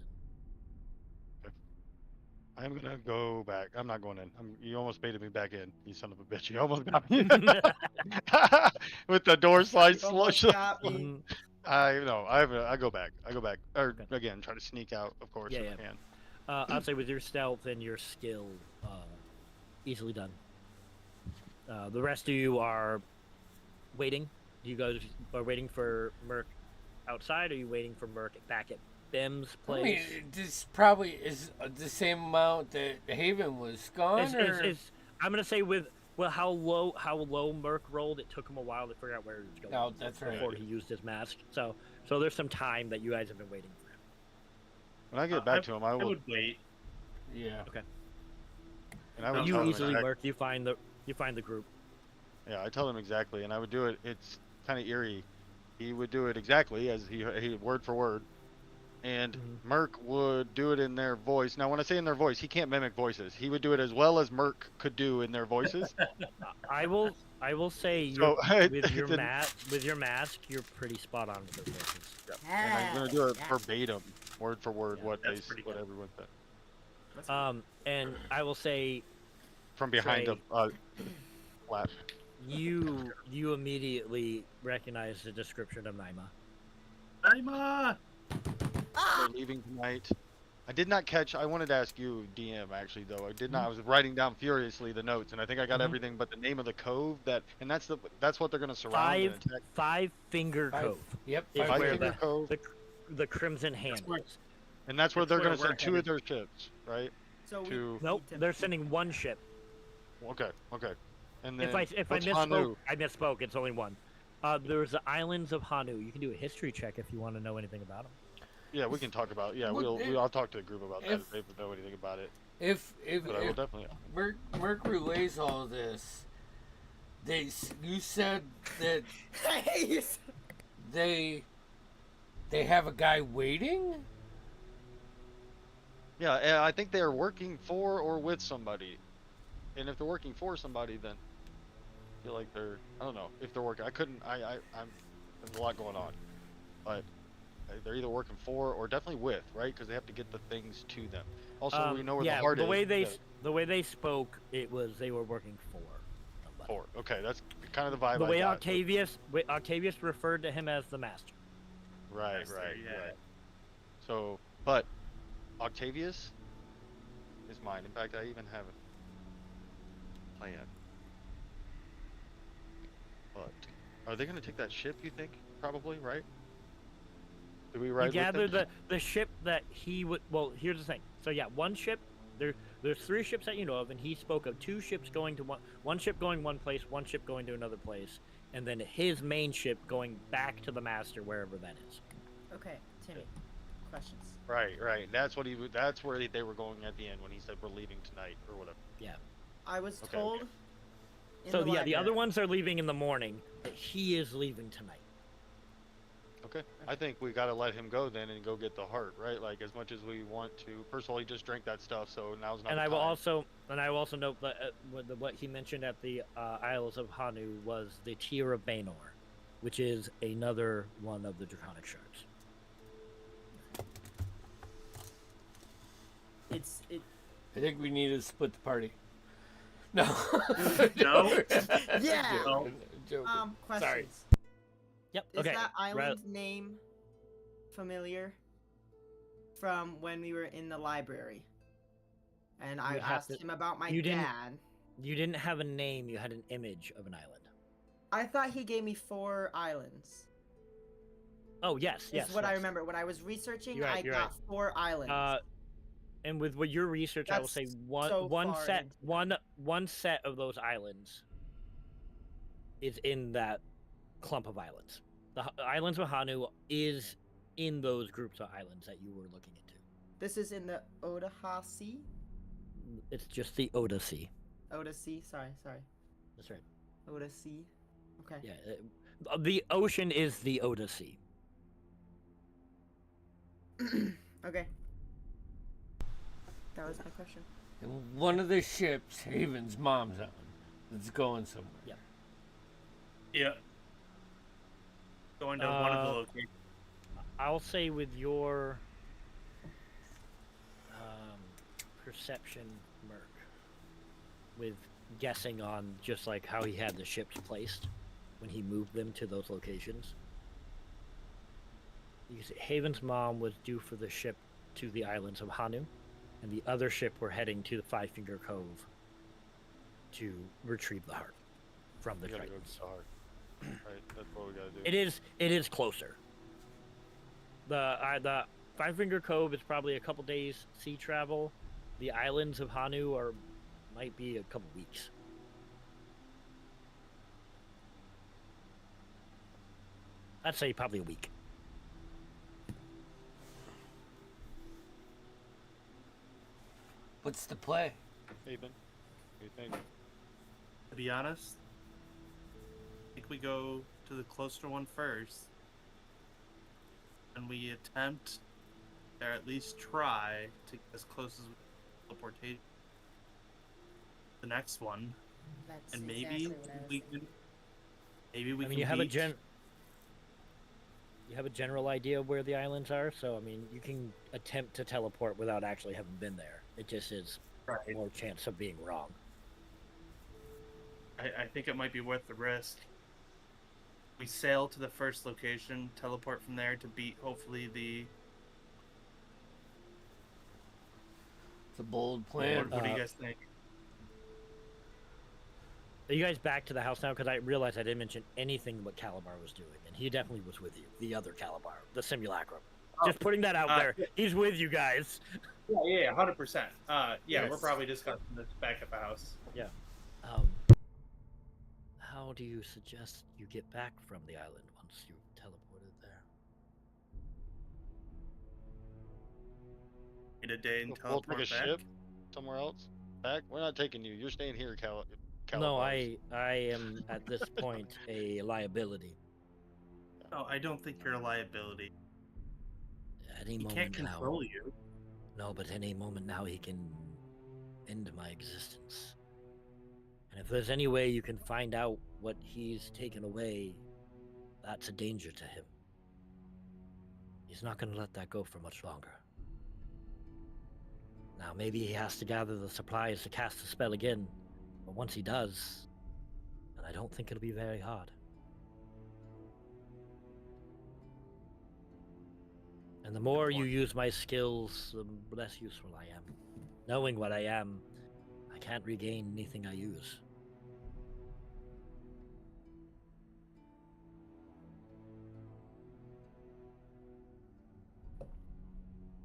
I'm gonna go back. I'm not going in. You almost baited me back in. You son of a bitch. You almost got me with the door slide slush. Got me. Mhm. I go back. Or Okay. again, try to sneak out. Of course, Yeah, if yeah. I can. I'd say with your stealth and your skill, easily done. The rest of you are waiting. You guys are waiting for Merc outside, or are you waiting for Merc back at Bim's I place? mean, this probably is the same amount that Haven was gone. I'm gonna say with how low Merc rolled, it took him a while to figure out where he was going. Oh, that's right. Before he used his mask, so there's some time that you guys have been waiting for him. When I get back to him, I I will. would wait. Yeah. And I would You tell him easily exactly. Merc. You find the group. Yeah, I tell him exactly, and I would do it. It's kind of eerie. He would do it exactly as he word for word, and Mhm. Merc would do it in their voice. Now, when I say in their voice, he can't mimic voices. He would do it as well as Merc could do in their voices. I will say So, with your then- mask, you're pretty spot on with those voices. and I'm gonna do it Yeah. verbatim, word for word, Yeah, what that's pretty good. everyone said That's good. And I will say from behind Trey. a flap. you immediately recognize the description of Naima. Naima! They're leaving tonight. I did not catch. I wanted to ask you, DM, actually, though. I did not. I was writing down furiously the notes, and I think I got Mhm. everything but the name of the cove. That's what they're gonna surround and attack. Five Finger Five- Cove. Yep. Is Five where Finger the- Cove, The Crimson Hand. That's where- is. and that's where that's they're where gonna we're send two of headed. their ships, right? So we, To Nope, we they're sending one ship. okay. And then If I what's misspoke, Hanu? I misspoke. It's only one. There's the islands of Hanu. You can do a history check if you want to know anything about them. Yeah, we can talk about. Yeah, Well, I'll talk to the group about that if- if they know anything about it. If But I will definitely. Merc relays all this, you said that they have a guy waiting. Yeah, and I think they are working for or with somebody, and if they're working for somebody, then I feel like they're. I don't know if they're working. I couldn't. I'm. There's a lot going on, but they're either working for or definitely with, right? Because they have to get the things to them. Also, we know where the heart the is. way they Yeah, the way they spoke, it was they were working for somebody. for. Okay, that's kind of the vibe. The I way got. Octavius referred to him as the master. Right, Master, right, yeah. right. So, but Octavius is mine. In fact, I even have a plan. But are they going to take that ship? You think? Probably, right? Do we ride You with gather them? the ship that he would. Well, here's the thing. So yeah, one ship. There's 3 ships that you know of, and he spoke of 2 ships going to one ship going one place, one ship going to another place, and then his main ship going back to the master wherever that is. Okay, Timmy. Questions. Right, right. That's what That's where they were going at the end when he said we're leaving tonight or whatever. I was Okay, told So the yeah, the other library. ones are leaving in the morning, but he is leaving tonight. Okay. I think we gotta let him go then and go get the heart, right? Like as much as we want to. First of all, he just drank that stuff, so now's not And the I will time. also note that what he mentioned at the Isles of Hanu was the Tear of Baenor, which is another one of the Draconic shards. It. I think we need to split the party. No. No. Yeah. Joking, joking. Questions. Sorry. Yep. Is Okay. that island name familiar from when we were in the library? And I You have asked to- him about my you didn't- dad. You didn't have a name. You had an image of an island. I thought he gave me 4 islands. Oh yes, yes. Is what I yes. remember. When I was researching, You're right, I you're got 4 islands. And with what your research, I will say That's one so one far set into one set of those islands is in that clump of islands. The islands of Hanu is in those groups of islands that you were looking into. This is in the Odaha Sea? It's just the Oda Sea. Oda Sea, sorry. That's right. Oda Sea. Okay. Yeah, the ocean is the Oda Sea. Okay. That was my question. And one of the ships, Haven's mom's on, that's going somewhere. Yeah. Going to one of the locations. I'll say with your perception, Merc, with guessing on just like how he had the ships placed when he moved them to those locations. You see, Haven's mom was due for the ship to the islands of Hanu, and the other ship were heading to the Five Finger Cove to retrieve the heart from the We gotta go Tritons. get the heart. Right, that's what we gotta do. It is closer. The Five Finger Cove is probably a couple days sea travel. The islands of Hanu might be a couple weeks. I'd say probably a week. What's the play? Haven, what do you think? To be honest, I think we go to the closer one first. And we attempt, or at least try, to get as close as we can to teleportation. The next one. That's And maybe exactly what I was we thinking. can. Maybe we I can. mean, you have beat- you have a general idea of where the islands are, so I mean, you can attempt to teleport without actually having been there. It just is Right. more chance of being wrong. I think it might be worth the risk. We sail to the first location, teleport from there to beat hopefully the. It's a bold plan. What do you guys think? Are you guys back to the house now? Because I realized I didn't mention anything what Calabar was doing, and he definitely was with you. The other Calabar, the simulacrum. Just putting that out there. yeah. He's with you guys. Yeah, 100%. Yeah, Yes. we're probably discussing this back at the house. How do you suggest you get back from the island once you've teleported there? Need a day and We'll teleport take a back. ship somewhere else. Back? We're not taking you. You're staying here, Calabar. No, I am at this point a liability. No, I don't think you're a liability. Any He moment can't now. control you. No, but any moment now he can end my existence. And if there's any way you can find out what he's taken away, that's a danger to him. He's not going to let that go for much longer. Now, maybe he has to gather the supplies to cast the spell again, but once he does, and I don't think it'll be very hard. And the more you use my skills, the less useful I am. Knowing what I am, I can't regain anything I use.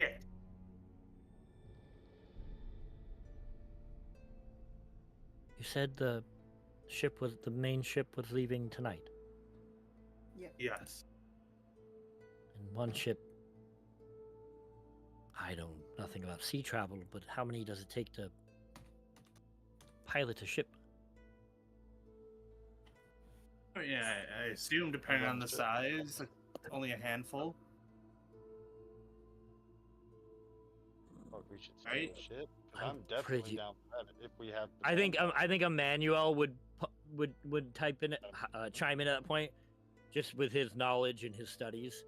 Yeah. You said the main ship was leaving tonight. Yes. And one ship, I know nothing about sea travel, but how many does it take to pilot a ship? I assume, depending on the Ship. size, only a handful. Oh, we should steal Right? the ship. 'Cause I'm I'm definitely pretty- down for that if we have. The I think manpower. Emmanuel would type in chime in at that point, just with his knowledge and his studies.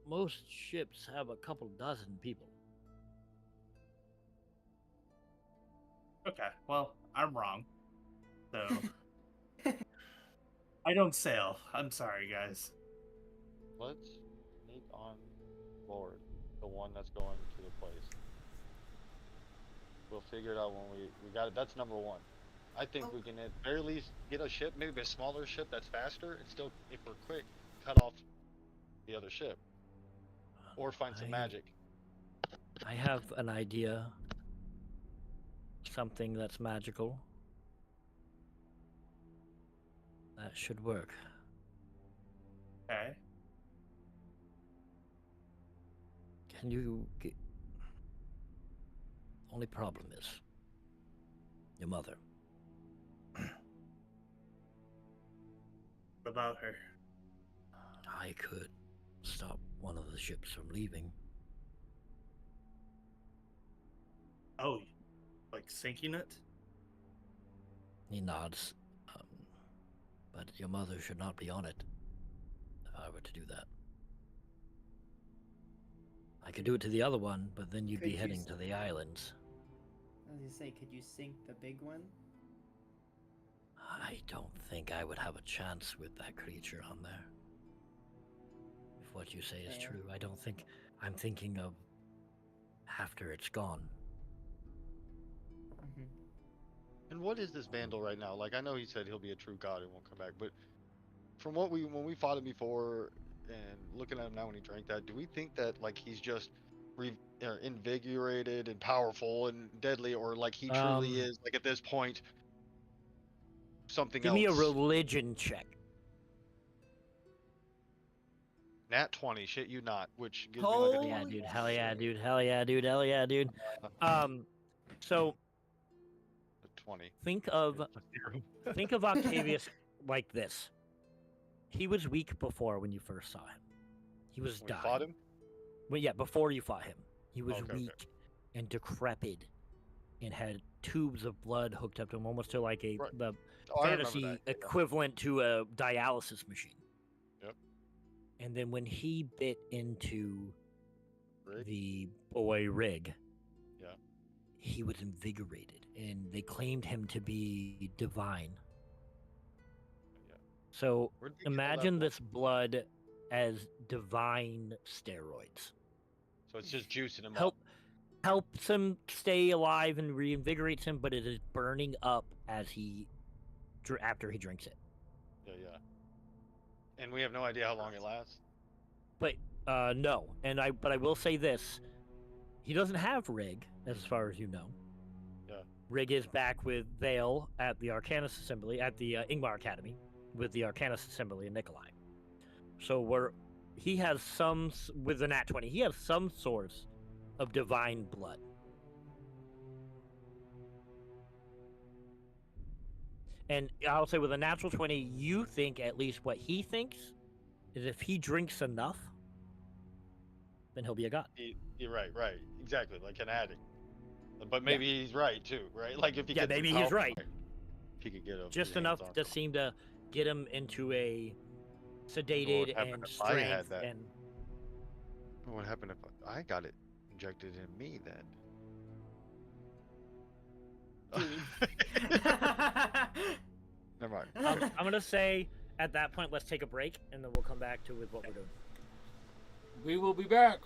Most ships have a couple dozen people. Okay, well, I'm wrong. So I don't sail. I'm sorry, guys. Let's sneak on board the one that's going to the place. We'll figure it out when we got it. That's number one. I think we can at very least get a ship, maybe a smaller ship that's faster, and still, if we're quick, cut off the other ship, or find some magic. I have an idea. Something that's magical. That should work. Okay. Can you get... Only problem is your mother. What about her? I could stop one of the ships from leaving. Oh, like sinking it? He nods. But your mother should not be on it if I were to do that. I could do it to the other one, but then you'd Could be you heading to the islands. I was gonna say, could you sink the big one? I don't think I would have a chance with that creature on there. If what you say is Fair. true, I don't think... I'm thinking of after it's gone. Mm-hmm. And what is this Vandal right now? Like, I know he said he'll be a true god and won't come back, but from what when we fought him before and looking at him now when he drank that, do we think that like he's just invigorated and powerful and deadly, or like he truly is like at this point something Give else? me a religion check. Nat 20, shit you not, which gives Hell me like yeah, a dude. Hell yeah, dude. Hell yeah, dude. Hell yeah, dude. So 20. think of Octavius like this. He was weak before when you first saw him. He was We dying. fought him? Well, yeah, before you fought him. He was Okay, weak and decrepit and had tubes of blood hooked up to him, almost to like the I remember fantasy that. equivalent to a dialysis machine. Yep. And then when he bit into Rig? the boy Rig, Yeah. he was invigorated, and they claimed him to be divine. Yeah. So Where'd they get all that imagine blood? this blood as divine steroids. So it's just juicing him up. Helps him stay alive and reinvigorates him, but it is burning up as after he drinks it. Yeah, yeah. And we have no idea how long it lasts. But no, but I will say this: he doesn't have Rig, as far as you know. Yeah. Rig is back with Vale at the Arcanus Assembly at the Ingmar Academy with the Arcanus Assembly in Nikolai. So he has some with the Nat 20. He has some source of divine blood. And I'll say with a natural 20, you think at least what he thinks is if he drinks enough, then he'll be a god. You're right, exactly, like an addict. But maybe he's right too, right? Like if he gets maybe too he's powerful, right. If he could get Just enough to seem to get him into a sedated and if I had strength that? and What happened if I got it injected in me then? Never mind. I'm gonna say at that point let's take a break and then we'll come back to with what we're doing. We will be back.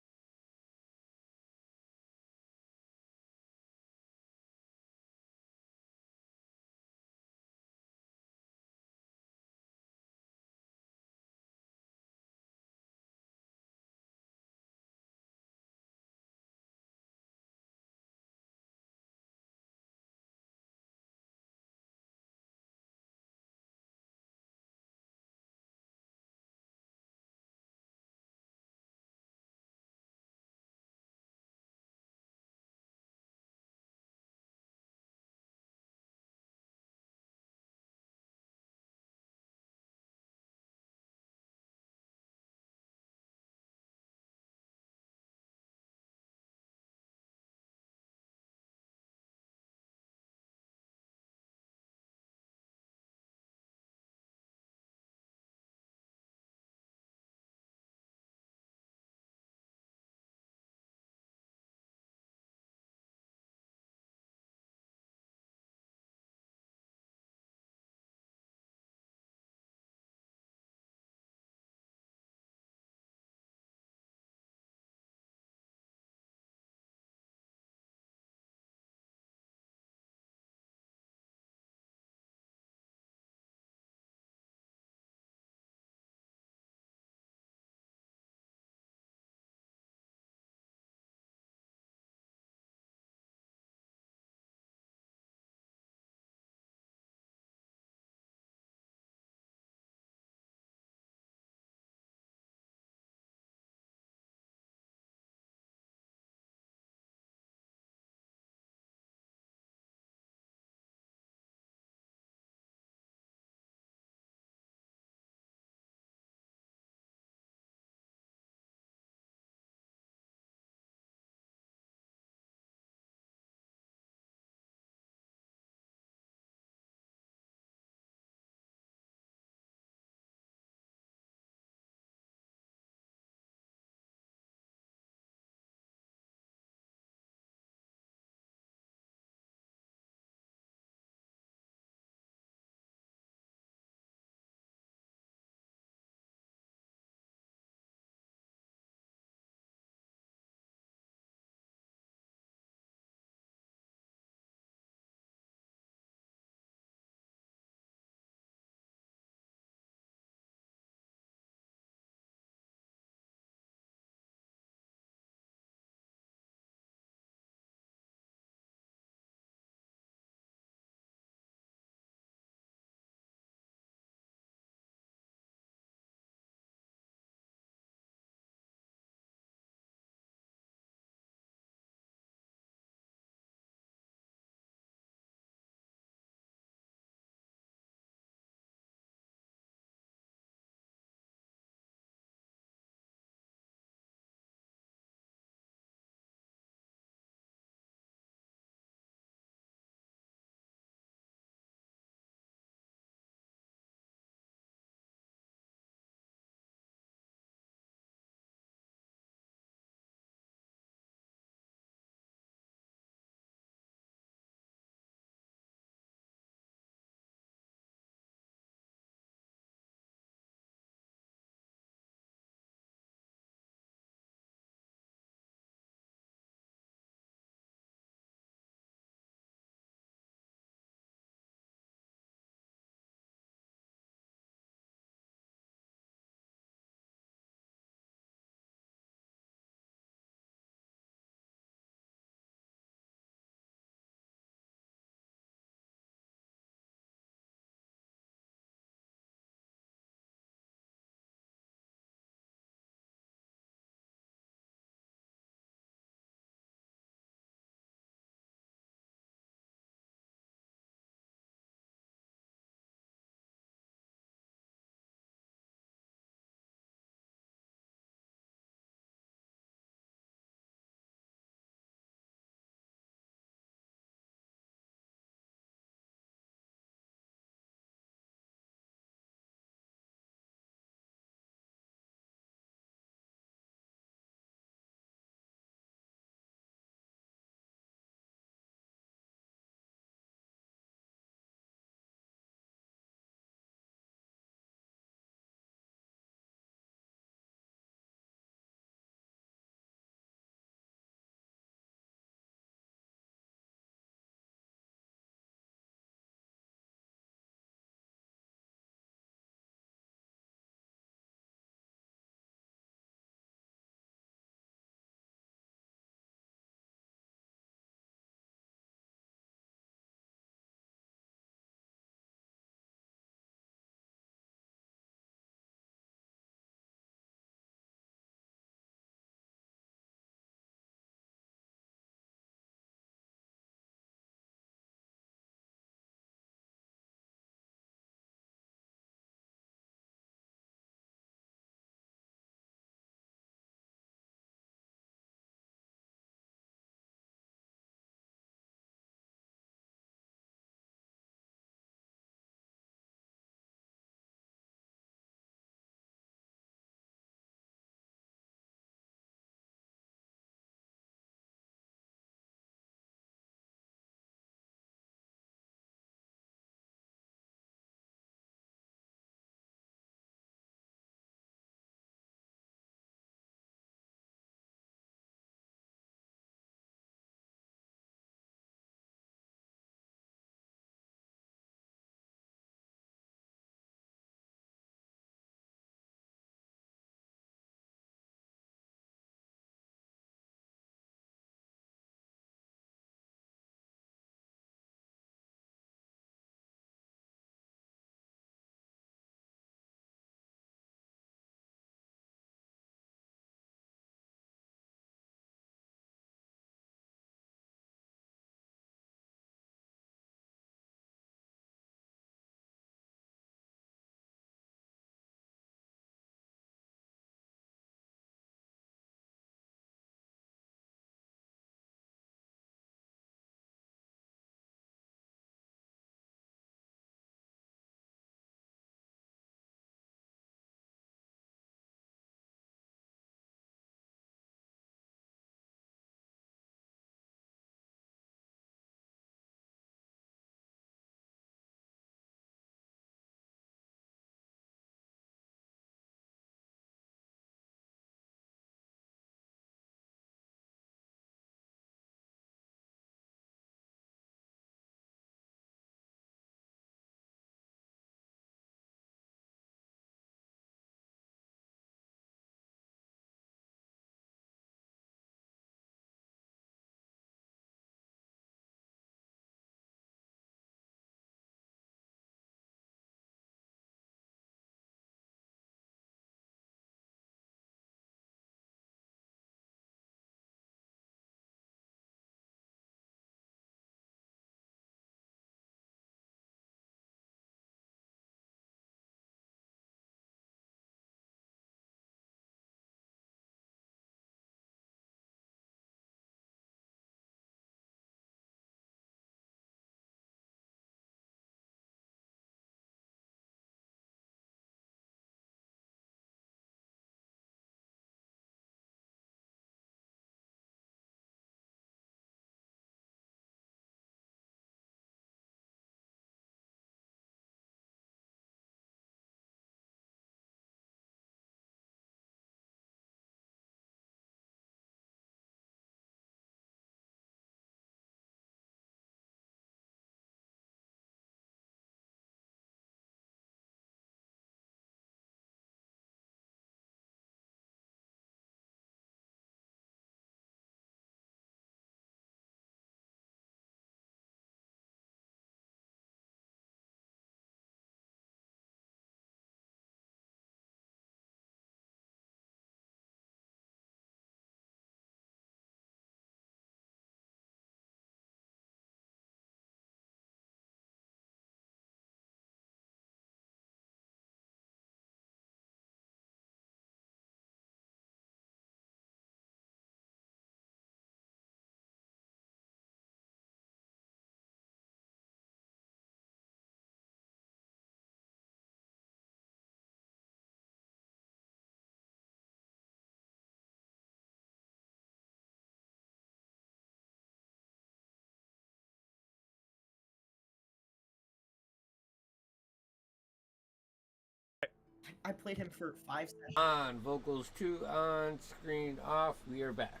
I played him for 5 sessions. On vocals 2 on, screen off. We are back.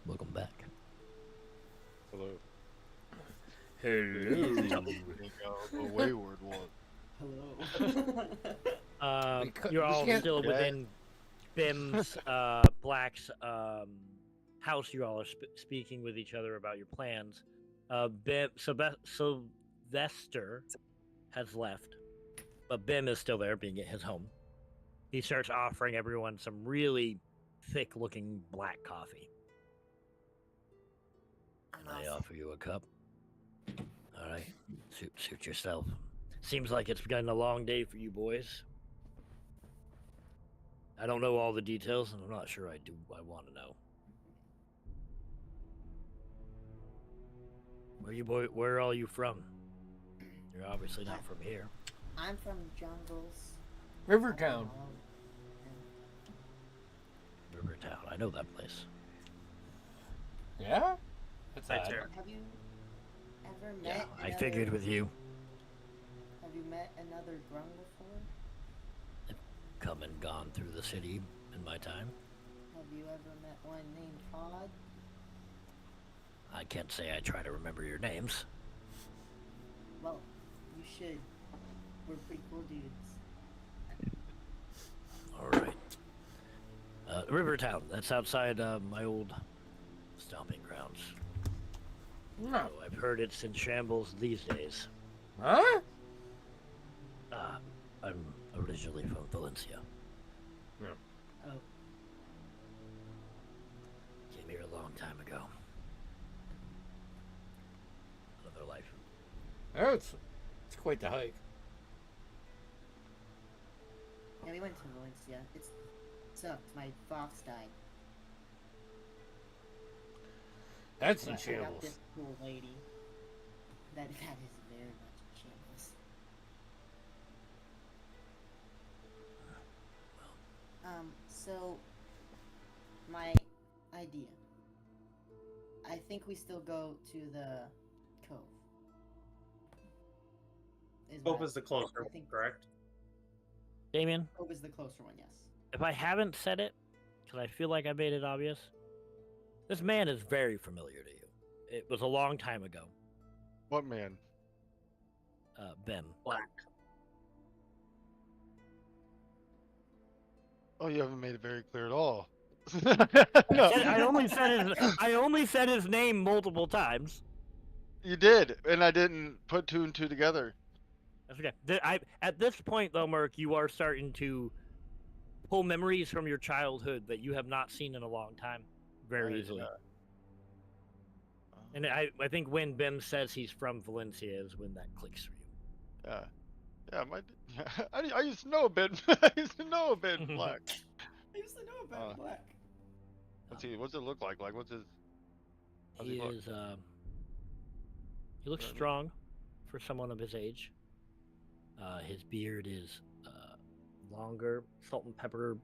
Welcome back. Hello. Hello. The wayward one. Hello. You're we all can't- still within Bim's, Black's house. You all are speaking with each other about your plans. Sylvester has left, but Bim is still there, being at his home. He starts offering everyone some really thick-looking black coffee. Can I offer you a cup? All right, suit yourself. Seems like it's been a long day for you boys. I don't know all the details, and I'm not sure I want to know. Where are all you from? You're obviously not from here. I'm from jungles. Rivertown. Rivertown. I know that place. Yeah? That's Right odd. there. Have you ever met? Yeah, I another- figured with you. Have you met another grung before? Come and gone through the city in my time. Have you ever met one named Todd? I can't say I try to remember your names. Well, you should. We're pretty cool dudes. All right. Rivertown. That's outside my old stomping grounds. No. So I've heard it's in shambles these days. Huh? I'm originally from Valencia. Oh, Came here a long time ago. Another life. Oh, it's quite the hike. yeah, we went to Valencia. It sucked. My fox died. That's in But I got shambles. this cool lady. That is very much in shambles. So my idea. I think we still go to the cove. Hope is the closer I one, think correct? Damien, Cove is the closer one, yes. if I haven't said it, because I feel like I made it obvious, this man is very familiar to you. It was a long time ago. What man? Ben. Black. Oh, you haven't made it very clear at all. I only said his name multiple times. You did, and I didn't put two and two together. That's okay. At this point, though, Merc, you are starting to pull memories from your childhood that you have not seen in a long time very Right, easily. yeah. And I think when Bim says he's from Valencia is when that clicks for you. Yeah. I used to know a bit. I used to know a bit black. I used to know about Black. Let's see. What's it look like? Like, what's his? How's He he look? is. He looks Really? strong for someone of his age. His beard is longer, salt and pepper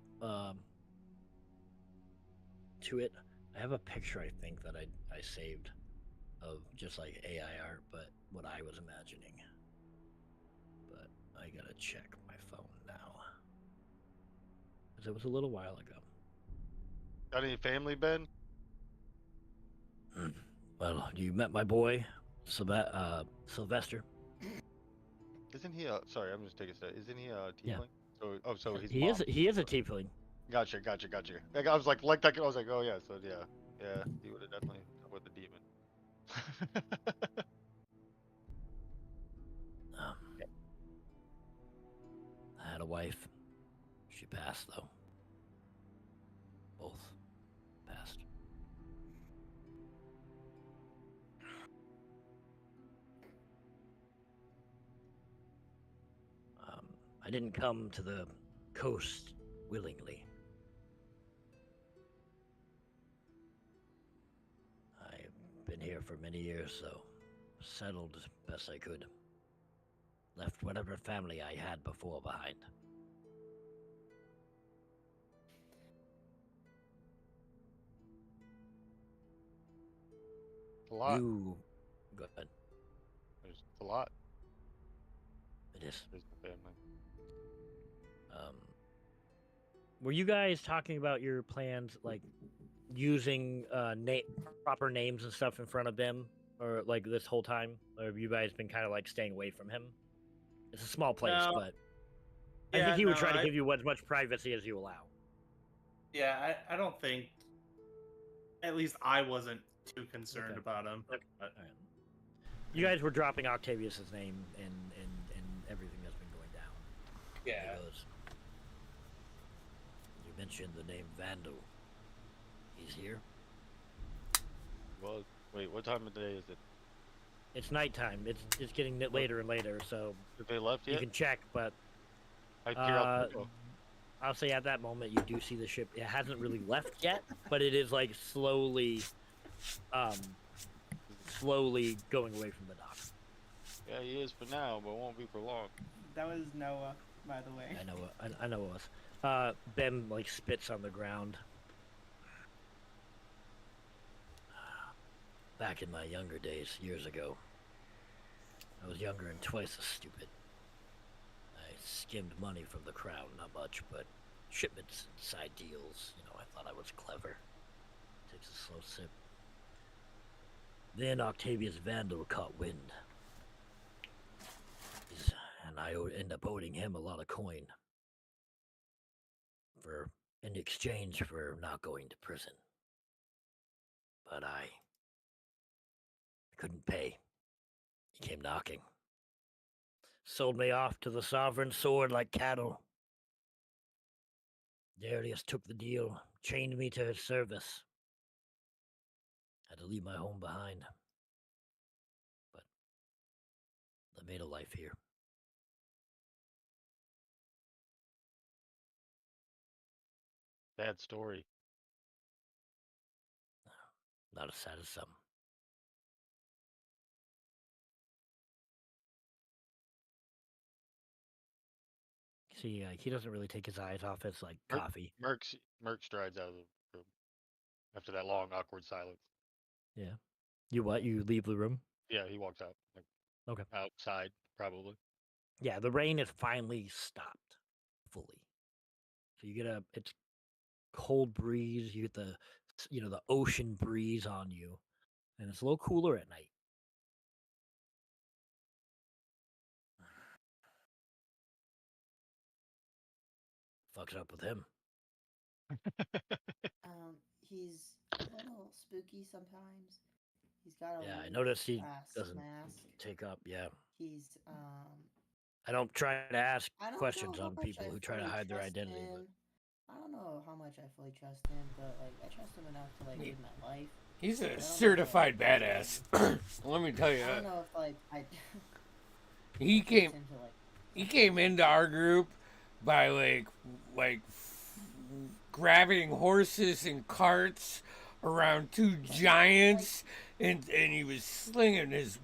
to it. I have a picture, I think, that I saved of just like AI art, but what I was imagining. But I gotta check my phone now. Because it was a little while ago. Got any family, Ben? Well, you met my boy, Sylvester. Isn't he a? Sorry, I'm just taking a step. Isn't he a Yeah. tiefling? So he's He is a tiefling. Gotcha. Like, I was like that. I was like, oh yeah. So yeah. He would have definitely dealt with the demon. I had a wife. She passed, though. Both passed. I didn't come to the coast willingly. I've been here for many years, so settled as best I could. Left whatever family I had before behind. A lot. You, go ahead. There's a lot. It is. There's the family. Were you guys talking about your plans, like using proper names and stuff in front of them, or like this whole time, or have you guys been kind of like staying away from him? It's a small place, No. but I Yeah, think he would no, try to give you as much privacy as you allow. Yeah, I don't think. At least I wasn't too concerned Okay. about him. All right. You guys were dropping Octavius's name and everything that's been going down. Yeah. Because you mentioned the name Vandal. He's here. Well, wait, what time of day is it? It's nighttime. It's getting later and later, so Have they left you yet? can check. But I peer out the window. I'll say at that moment you do see the ship. It hasn't really left yet, but it is like slowly going away from the dock. Yeah, he is for now, but won't be for long. That was Noah, by the way. I know it was. Ben like spits on the ground. Back in my younger days, years ago, I was younger and twice as stupid. I skimmed money from the crown, not much, but shipments and side deals. I thought I was clever. Takes a slow sip. Then Octavius Vandal caught wind. And I end up owing him a lot of coin. In exchange for not going to prison. But I couldn't pay. He came knocking. Sold me off to the sovereign sword like cattle. Darius took the deal, chained me to his service. Had to leave my home behind. But I made a life here. Bad story. Not as sad as some. See, he doesn't really take his eyes off his coffee. Merc strides out of the room after that long, awkward silence. Yeah. You what? You leave the room? Yeah, he walks out. Okay. Outside, probably. Yeah, the rain has finally stopped fully. So you get it's cold breeze. You get the ocean breeze on you, and it's a little cooler at night. Fucks up with him. He's a little spooky sometimes. He's got a I noticed he glass doesn't mask. take up. Yeah. He's I don't try to ask I don't questions know how on much people I who try to fully hide their trust identity. him. I don't know how much I fully trust him, but I trust him enough to live my life. He's a certified badass. Let me tell you. I don't know if I. He came into our group by grabbing horses and carts around two giants, and he was slinging his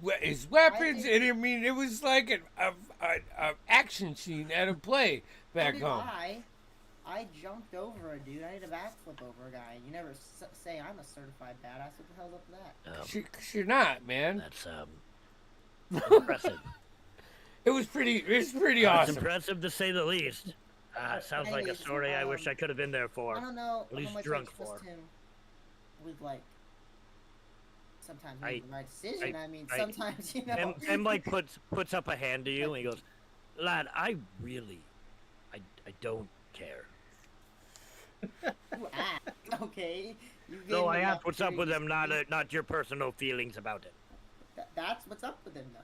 weapons, and I mean it was like an action scene at a play back home. I jumped over a dude. I did a backflip over a guy. You never say I'm a certified badass. What the hell's up with that? You're not, man. That's impressive. It was pretty awesome. It's impressive to say the least. Sounds like a story I wish I could have been there for. I don't know at least how much drunk I trust for. him with sometimes making the right decision. Sometimes And puts up a hand to you and he goes, "Lad, I don't care." Okay. No, I asked what's up with him, not your personal feelings about it. That's what's up with him, though.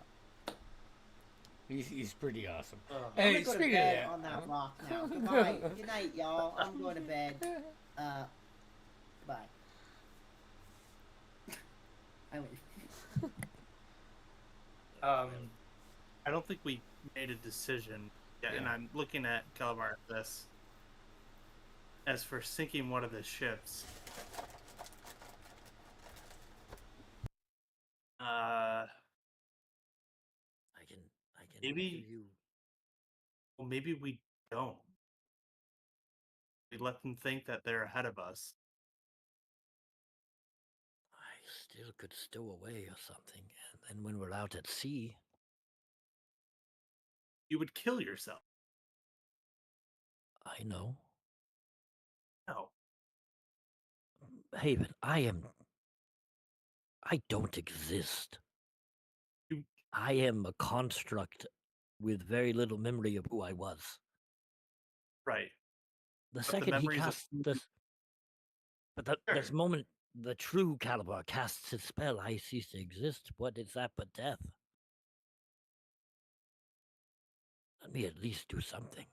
He's pretty awesome. I'm gonna go to bed on that rock now. Goodbye. Good night, y'all. I'm going to bed. Bye. I leave. I don't think we made a decision yet, and I'm looking at Calamar at this. As for sinking one of the ships, I can maybe- give you. well, maybe we don't. We let them think that they're ahead of us. I still could stow away or something, and then when we're out at sea, you would kill yourself. I know. No. Haven, I don't exist. You- I am a construct with very little memory of who I was. Right. The But the second he memories of casts this, this Sure. moment the true Caliber casts his spell, I cease to exist. What is that but death? Let me at least do something.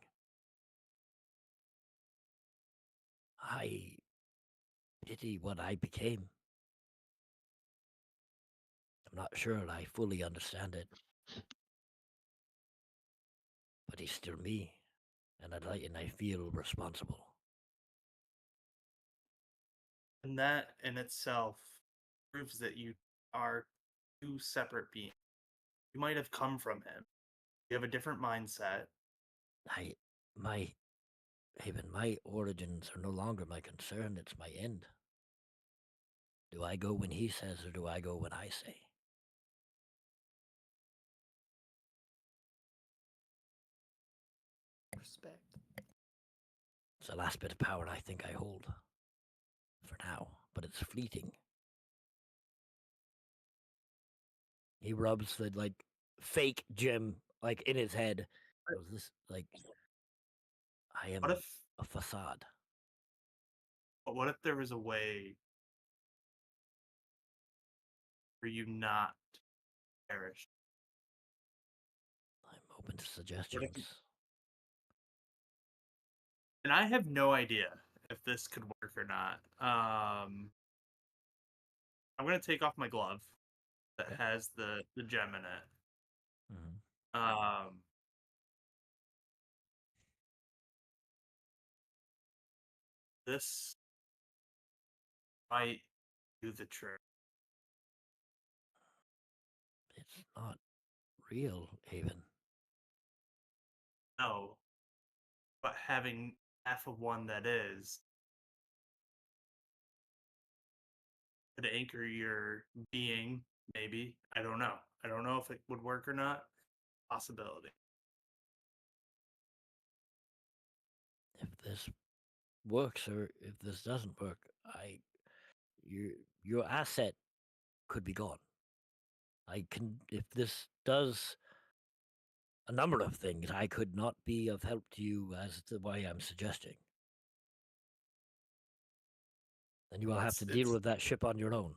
I pity what I became. I'm not sure I fully understand it. But he's still me. And I feel responsible. And that in itself proves that you are two separate beings. You might have come from him. You have a different mindset. My Haven, my origins are no longer my concern, it's my end. Do I go when he says, or do I go when I say? Respect. It's the last bit of power I think I hold. For now, but it's fleeting. He rubs the, fake gem, in his head. Goes, this, I am What if a facade. But what if there was a way for you not to perish? I'm open to What suggestions. if, and I have no idea if this could work or not. I'm gonna take off my glove that Okay. has the gem in it. Mhm. This might do the trick. It's not real, Haven. No, but having half of one that is could anchor your being. Maybe, I don't know. I don't know if it would work or not. Possibility. If this works or if this doesn't work, your asset could be gone. If this does a number of things, I could not be of help to you as the way I'm suggesting. Then you will have to deal with that ship on your own.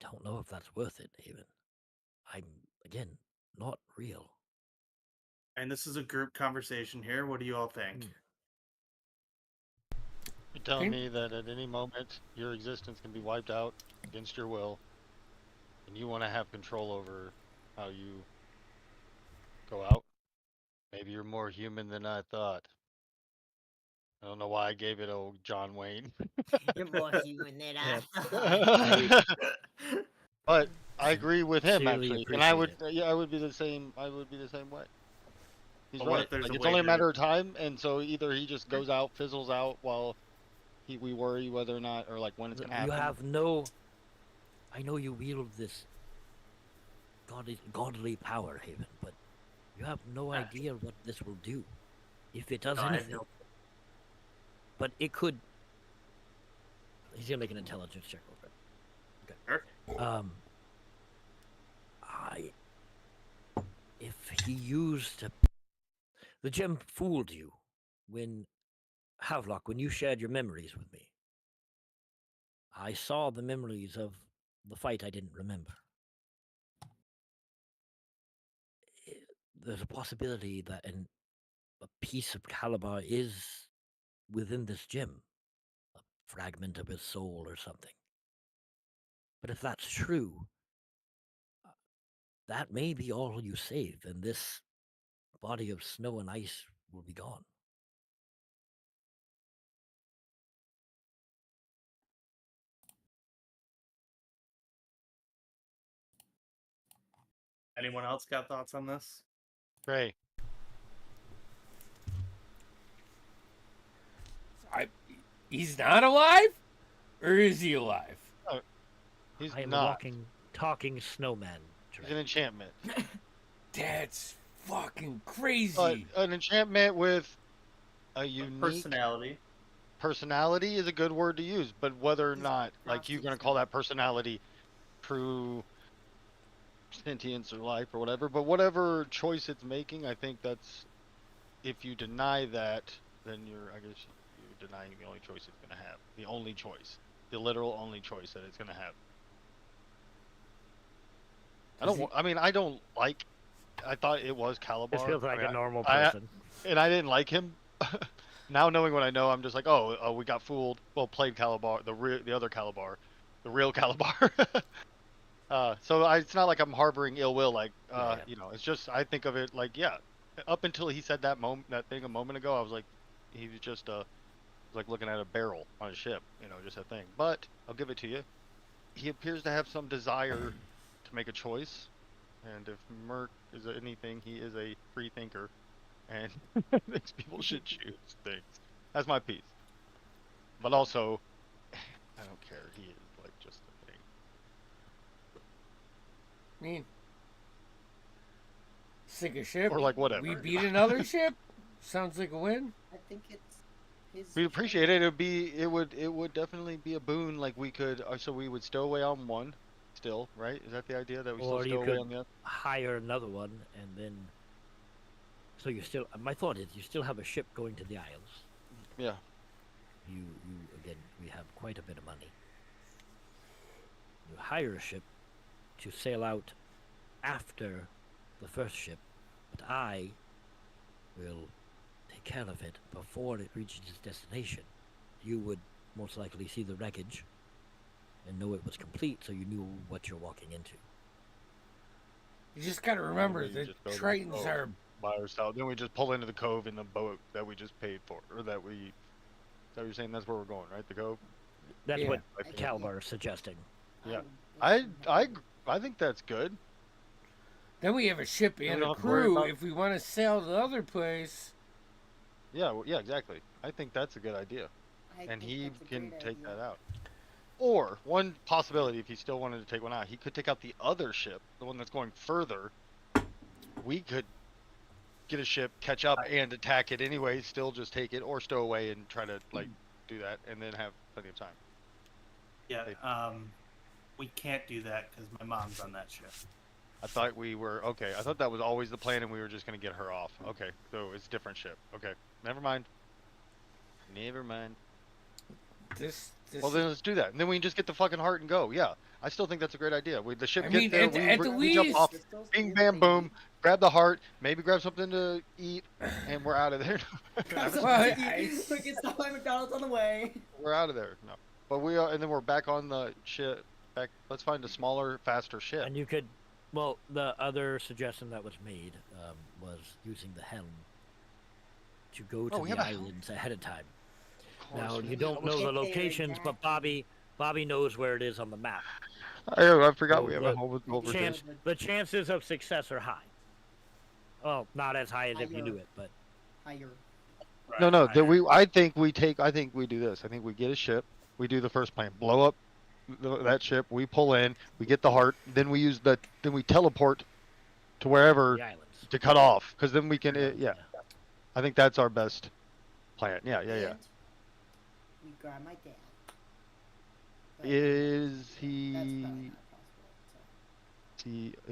I don't know if that's worth it, even. I'm, again, not real. And this is a group conversation here. What do you all think? You're telling Can- me that at any moment your existence can be wiped out against your will, and you want to have control over how you go out? Maybe you're more human than I thought. I don't know why I gave it old John Wayne. You're more human than I But I I agree with him sincerely actually, and I would, appreciate it. yeah, I would be the same. I would be the same way. He's But what right. if there's Like a it's way only a to- matter of time, and so either he just goes out, fizzles out, while we worry whether or not, or like when it's gonna happen. You have no. I know you wield this godly power, Haven, but you have no idea what this will do. If it does No, I have anything. no- But it could. He's gonna make an intelligence check real quick. Okay. Sure. If he used the gem fooled you when Havelock, when you shared your memories with me. I saw the memories of the fight I didn't remember. There's a possibility that a piece of Caliber is within this gem, a fragment of his soul or something. But if that's true, that may be all you save, and this body of snow and ice will be gone. Anyone else got thoughts on this? Trey, He's not alive, or is he alive? he's I am a not. walking, talking snowman. He's an enchantment. That's fucking crazy. An enchantment with a unique personality is a good word to use, but whether or not, like, you're going to call that personality true sentience or life or whatever, but whatever choice it's making, I think that's, if you deny that, then I guess you're denying the only choice it's going to have. The only choice. The literal only choice that it's going to have. I thought it was Calabar. This feels like a normal I person. and I didn't like him. Now knowing what I know, I'm just like, oh, we got fooled. Well, played Calabar, the other Calabar, the real Calabar. It's not like I'm harboring ill will. Like, it's just I think of it like, yeah. Up until he said that thing a moment ago, I was like, he was just like looking at a barrel on a ship, just a thing. But I'll give it to you. He appears to have some desire to make a choice, and if Merc is anything, he is a free thinker, and thinks people should choose things. That's my piece. But also, I don't care. He is like just a thing. I mean, sink a ship. Or like whatever. We beat another ship. Sounds like a win. I think it's his. We'd appreciate it. It would definitely be a boon. Like we could, so we would stow away on one, still, right? Is that the idea that we still stow away on the other? Hire another one, and then. So you still. My thought is, you still have a ship going to the Isles. Yeah. You again. We have quite a bit of money. You hire a ship to sail out after the first ship, but I will take care of it before it reaches its destination. You would most likely see the wreckage and know it was complete, so you knew what you're walking into. You just gotta remember that Tritons are by ourselves. Then we just pull into the cove in the boat that we just paid for, or that we. So you're saying that's where we're going, right? The cove. That's what Calabar is suggesting. Yeah, I think that's good. Then we have a ship and a crew if we want to sail to the other place. Yeah, yeah, exactly. I think that's a good idea. And he can take that out. Or, one possibility, if he still wanted to take one out, he could take out the other ship, the one that's going further. We could get a ship, catch up, and attack it anyway, still just take it, or stow away and try to, like, do that, and then have plenty of time. Yeah, we can't do that because my mom's on that ship. I thought we were, okay, I thought that was always the plan and we were just going to get her off. Okay, so it's a different ship. Okay, never mind. Never mind. Well, then let's do that. And then we can just get the fucking heart and go. Yeah, I still think that's a great idea. The ship gets there, we jump off, bing, bam, boom, grab the heart, maybe grab something to eat, and we're out of there. We can stop by McDonald's on the way. We're out of there. No, but we are, and then we're back on the ship. Let's find a smaller, faster ship. And you could, well, the other suggestion that was made was using the helm to go to the islands ahead of time. Now, you don't know the locations, but Bobby knows where it is on the map. I forgot we have a whole the chances of success are high. Well, not as high as if you knew it, but higher. No. I think we do this. I think we get a ship. We do the first plan. Blow up that ship. We pull in. We get the heart. Then we teleport to wherever to cut off. Because then we can. I think that's our best plan. Yeah. We grab my dad. Is he in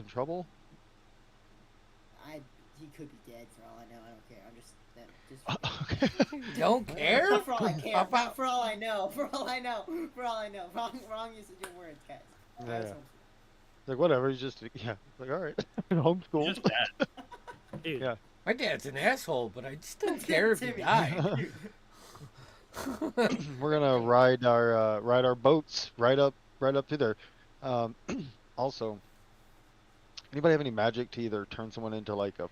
trouble? He could be dead for all I know. I don't care. I'm just don't care? Not for all I care. For all I know. Wrong usage of words, guys. Yeah. Like whatever. He's just like all right. Homeschooled. Just dad. Dude. Yeah. My dad's an asshole, but I just don't care if he died. We're gonna ride our boats right up through there. Also, anybody have any magic to either turn someone into like a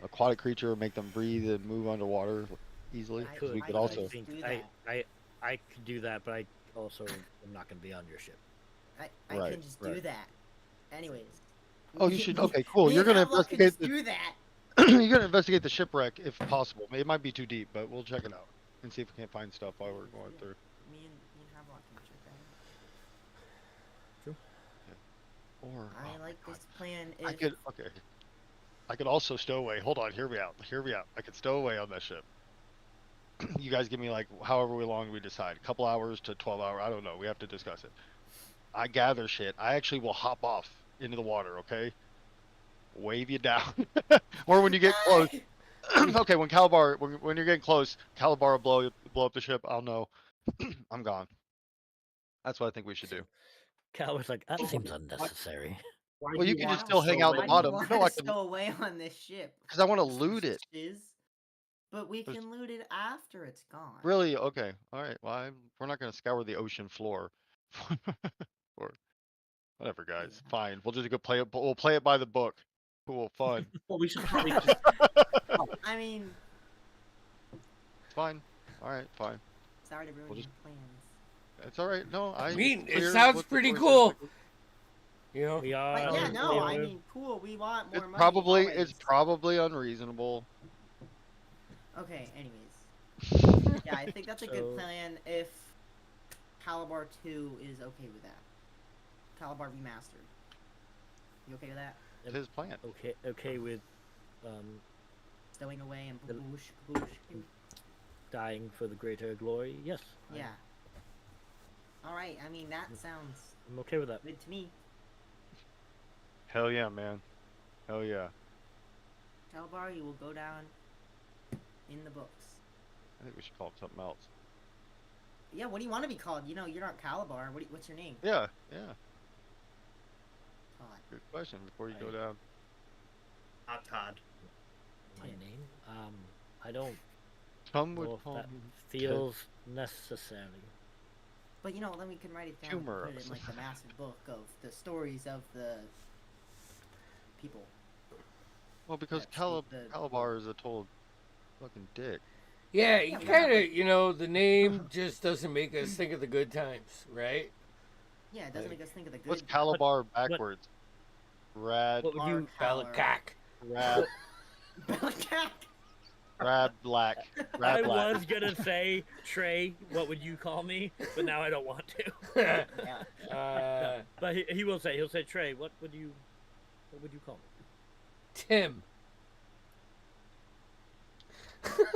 aquatic creature or make them breathe and move underwater easily? We could also. I could do that, but I also am not going to be on your ship. I can just do that. Anyways. Oh, you should. Okay, cool. You're gonna investigate. Do that. You're gonna investigate the shipwreck if possible. It might be too deep, but we'll check it out and see if we can't find stuff while we're going through. Me and Havelock can check that out. True. Yeah. Or I like this plan. I could. Okay. I could also stow away. Hold on, hear me out. Hear me out. I could stow away on that ship. You guys give me like however long we decide. A couple hours to 12 hours. I don't know. We have to discuss it. I gather shit. I actually will hop off into the water, okay? Wave you down. Or when you get close. Okay, when you're getting close, Calabar will blow up the ship. I'll know. I'm gone. That's what I think we should do. Cal was like, that Oh, seems what? unnecessary. Why Well, do you can want just to still hang stow out at the away? Why do you bottom. want No, to I can, stow away on this ship? because I want to loot it. Shiz. But we There's- can loot it after it's gone. Really? Okay. All right. Well, we're not going to scour the ocean floor. Or whatever, guys. Yeah. Fine. We'll just go play it. We'll play it by the book. Cool. Fun. Well, we should probably just. I mean, Fine. All right. Fine. sorry to ruin We'll your just- plans. It's all right. No, I it's mean, it clear sounds what the pretty choice is. cool. You know, We are. But yeah, no, I we- mean, cool. We want more It's money. it's probably unreasonable. Okay. Anyways, yeah, I think that's a So- good plan if Calabar 2 is okay with that. Calabar Remastered. You okay with that? It's his plan. okay with Stowing away and The- boosh, boosh. dying for the greater glory. Yes. Yeah. Alright, I mean, that sounds I'm okay with that. good to me. Hell yeah, man. Hell yeah. Calabar, you will go down in the books. I think we should call it something else. Yeah, what do you want to be called? You know, you're not Calabar. What's your name? Yeah. Todd. Good question. Before you go Right. down. Not Todd. My Tim. name. I don't Some know would if call that me feels necessary. But you know, then we can write it down Humorous. and put it in like the massive book of the stories of the people. Well, because That's the- Calabar is a total fucking dick. yeah, Yeah, you we're kind not of, you know, the name just doesn't make us think of the good times, right? Yeah, it doesn't Like, make us think of the good. What's Calabar backwards? Rad, What would you? Balakak. rad, Belcac. rad black, I rad black. was gonna say Trey. What would you call me? But now I don't want to. Yeah. But he will say. He'll say Trey. What would you call me? Tim.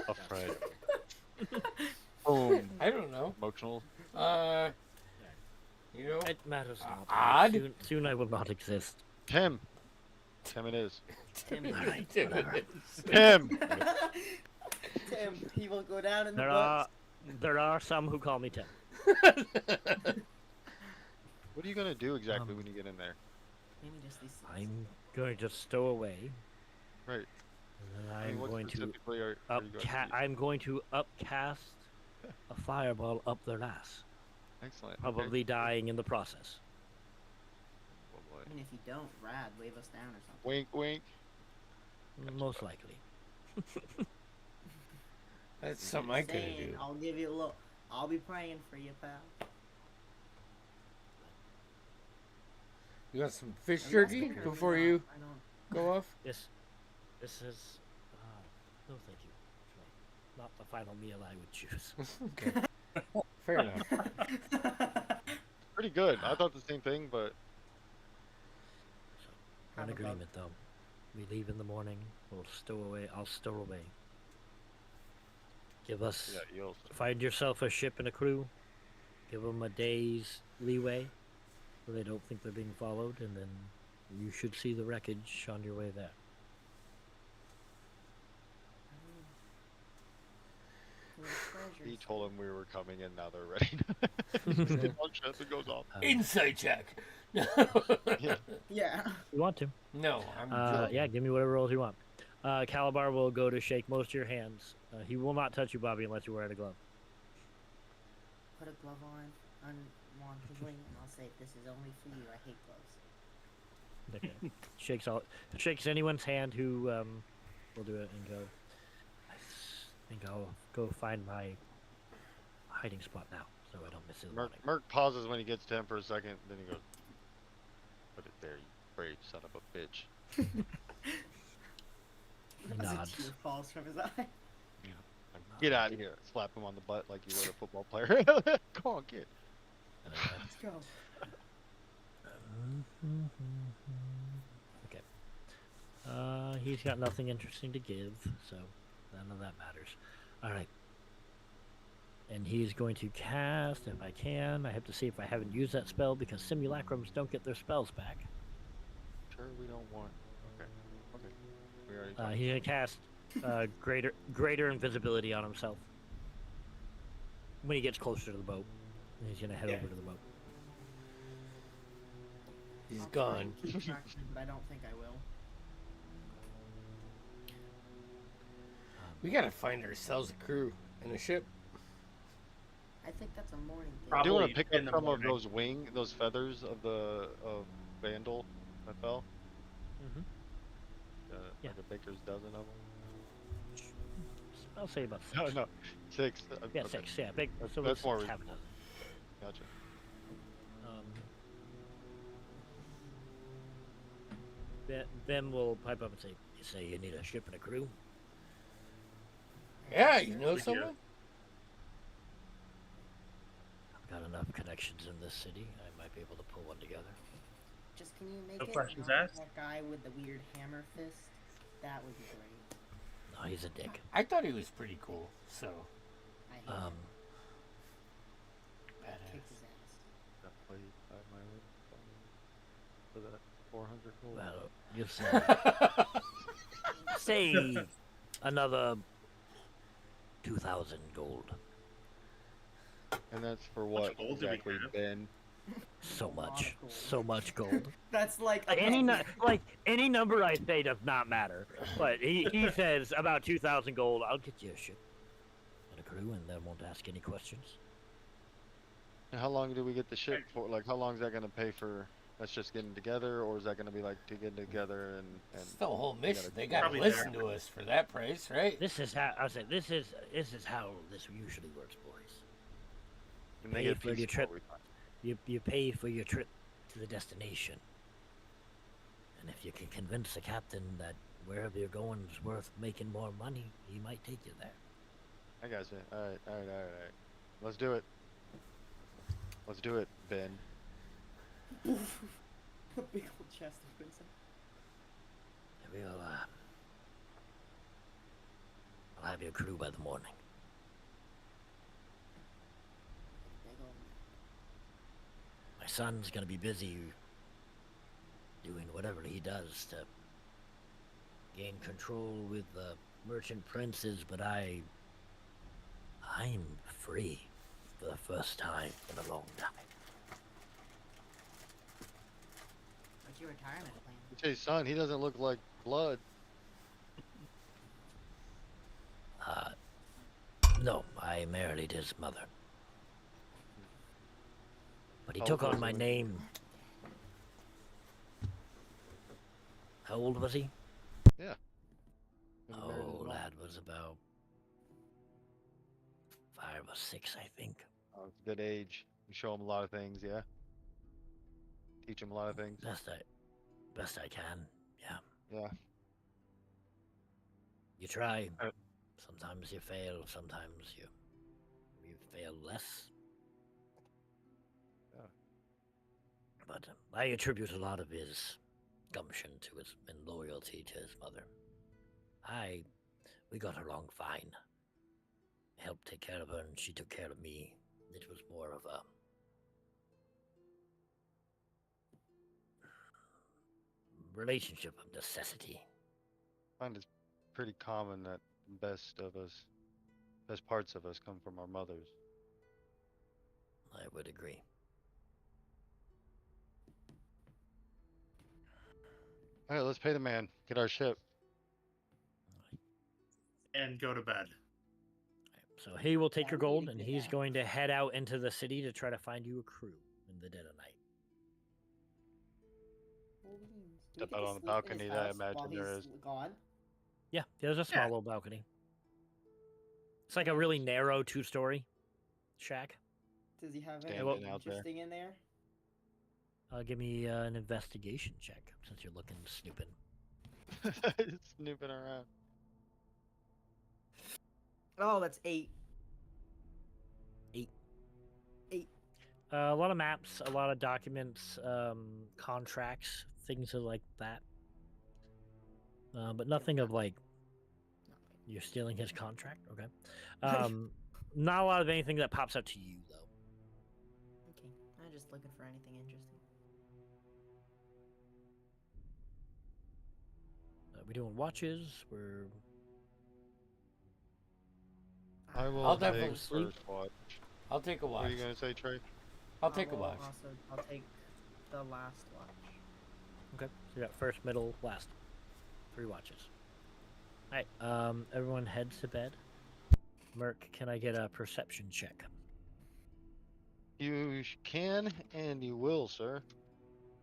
Afraid. Boom. I don't know. Emotional. You know, It matters not. Odd? Soon I will not exist. Tim. Tim it is. Tim. Alright, Tim. whatever. Tim. Tim, he will go down in the There are some who call me Tim. What are you gonna do exactly when you get in there? Maybe just these. I'm going to stow away. Right. And then I mean, I'm what going to specifically are you going to do? I'm going to upcast a fireball up their ass, Excellent. okay. probably dying in the process. Oh, boy. I mean, if you don't, Rad, wave us down or something. Wink, wink. Most likely. That's something I could Saying, do. I'll give you a look. I'll be praying for you, pal. You got some fish Are you jerky asking or before not? you I don't. go off? This is no thank you. Trey. Not the final meal I would choose. Okay. Fair enough. Pretty good. I thought the same thing, but So, Have an a bug. agreement though. We leave in the morning. We'll stow away. I'll stow away. Give us. yeah, you'll. Find yourself a ship and a crew. Give them a day's leeway, so they don't think they're being followed, and then you should see the wreckage on your way there. He told him we were coming in. Now they're ready. Get on ship, it goes off. Insight check. Yeah. Yeah. You want to? No, I'm joking. Yeah, give me whatever rolls you want. Calabar will go to shake most of your hands. He will not touch you, Bobby, unless you wear a glove. Put a glove on unwantedly, and I'll say, "This is only for you. I hate gloves." Okay. Shakes anyone's hand who will do it and go. I think I'll go find my hiding spot now, so I don't miss it. in the morning." Merc pauses when he gets to him for a second, then he goes, "Put it there, you brave son of a bitch." He As a nods. tear falls from his eye. Like, get out of here. Slap him on the butt like you would a football player. Come on, kid. Let's go. Okay. He's got nothing interesting to give, so none of that matters. All right. And he's going to cast, if I can. I have to see if I haven't used that spell because simulacrums don't get their spells back. Sure, we don't want. Okay. Okay. We already. talked He's going to cast greater invisibility on himself when he gets closer to the boat. He's going to head over to the boat. He's I'll try gone. and keep track of him, but I don't think I will. We gotta find ourselves a crew and a ship. I think that's a morning thing. I do want Probably to pick in up the some of morning. those feathers of the Vandal that fell. Mm-hmm. Yeah. Like a baker's dozen of them. I'll say about 6. No, no, 6. Yeah, okay. 6. Yeah, big. So That's more half a dozen. Gotcha. Then we'll pipe up and say, "You say you need a ship and a crew?" Yeah, you know We do. someone? I've got enough connections in this city. I might be able to pull one together. Just can you make No it questions not asked? that guy with the weird hammer fist? That would be great. No, he's a dick. I thought he was pretty cool, so I hate Um, him. badass. Kicked his ass. That played by my own for that 400 gold. well, you say another 2,000 gold. And that's for much what gold do we exactly, have? Ben? So A lot much, of gold. so much gold. That's like Any number I say does not matter. But he says about 2,000 gold. I'll get you a ship and a crew, and then won't ask any questions. And how long do we get the ship for? Like, how long is that going to pay for? That's just getting together, or is that going to be like to get together and? It's the whole mission. They gotta Probably listen to us for that price, right? This is how I say. This is how this usually works, boys. And they Pay get for your fees trip. before we find- You pay for your trip to the destination, and if you can convince the captain that wherever you're going is worth making more money, he might take you there. I got you. All right. Let's do it. Let's do it, Ben. a big old chest opens up. We'll I'll have your crew by the morning. Big old My son's gonna be busy doing whatever he does to gain control with the merchant princes, but I'm free for the first time in a long time. What's your retirement plan? You say, son, he doesn't look like blood. No, I married his mother. But he How took old on was my he? name. How old was he? Yeah. When he married his Oh, mom. lad was about 5 or 6, I think. Oh, it's a good age. You show him a lot of things, yeah. Teach him a lot of things. Best I can. Yeah. Yeah. You try. Uh, Sometimes you fail. Sometimes you fail less. Yeah. But I attribute a lot of his gumption to his and loyalty to his mother. We got along fine. I helped take care of her, and she took care of me. It was more of a relationship of necessity. I find it's pretty common that the best parts of us come from our mothers. I would agree. All right, let's pay the man. Get our ship. And go to bed. So he will take Yeah, your we need gold, to and get he's out. going to head out into the city to try to find you a crew in the dead of night. Well, we can- do we Step get out to on the sleep in his balcony that I house imagine while there he's is. Gone? Yeah, there's a small Yeah. little balcony. It's like a really narrow 2-story shack. Does he have Standing anything out there. interesting in there? Give me an investigation check since you're looking snooping. Snooping around. Oh, that's 8. A lot of maps, a lot of documents, contracts, things like that. But nothing of like No, wait. you're stealing his contract. Okay. Not a lot of anything that pops out to you though. Okay. I'm just looking for anything interesting. We doing watches? We're I will I'll take definitely sleep. first watch. I'll take a What are watch. you gonna say, Trey? I'll take a will watch. Also, I'll take the last watch. Okay. So you got first, middle, last. 3 watches. All right. Everyone heads to bed. Merc, can I get a perception check? You can and you will, sir.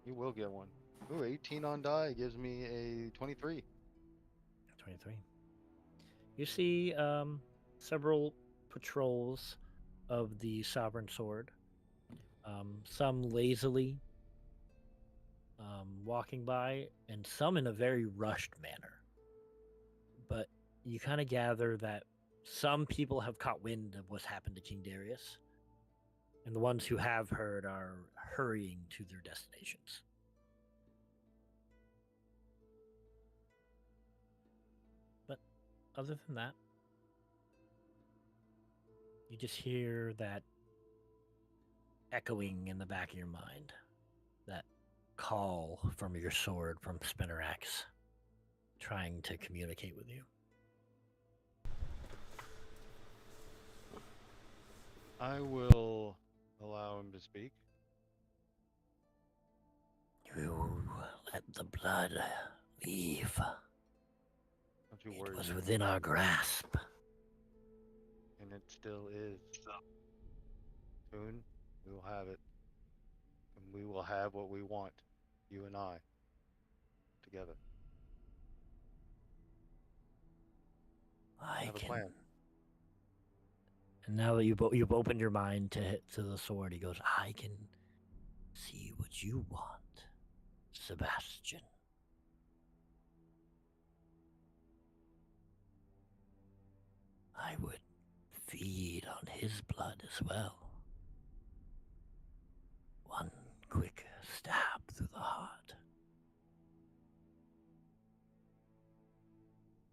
You will get one. Ooh, 18 on die gives me a 23. 23. You see several patrols of the Sovereign Sword. Some lazily walking by, and some in a very rushed manner. But you kind of gather that some people have caught wind of what's happened to King Darius, and the ones who have heard are hurrying to their destinations. But other than that, you just hear that echoing in the back of your mind, that call from your sword from Spinnerax, trying to communicate with you. I will allow him to speak. You let the blood leave. Don't you It worry. was within our grasp. And it still is. Soon, we will have it. And we will have what we want. You and I. Together. I Have a can. plan. And now that you've opened your mind to the sword, he goes, I can see what you want, Sebastian. I would feed on his blood as well. One quick stab through the heart.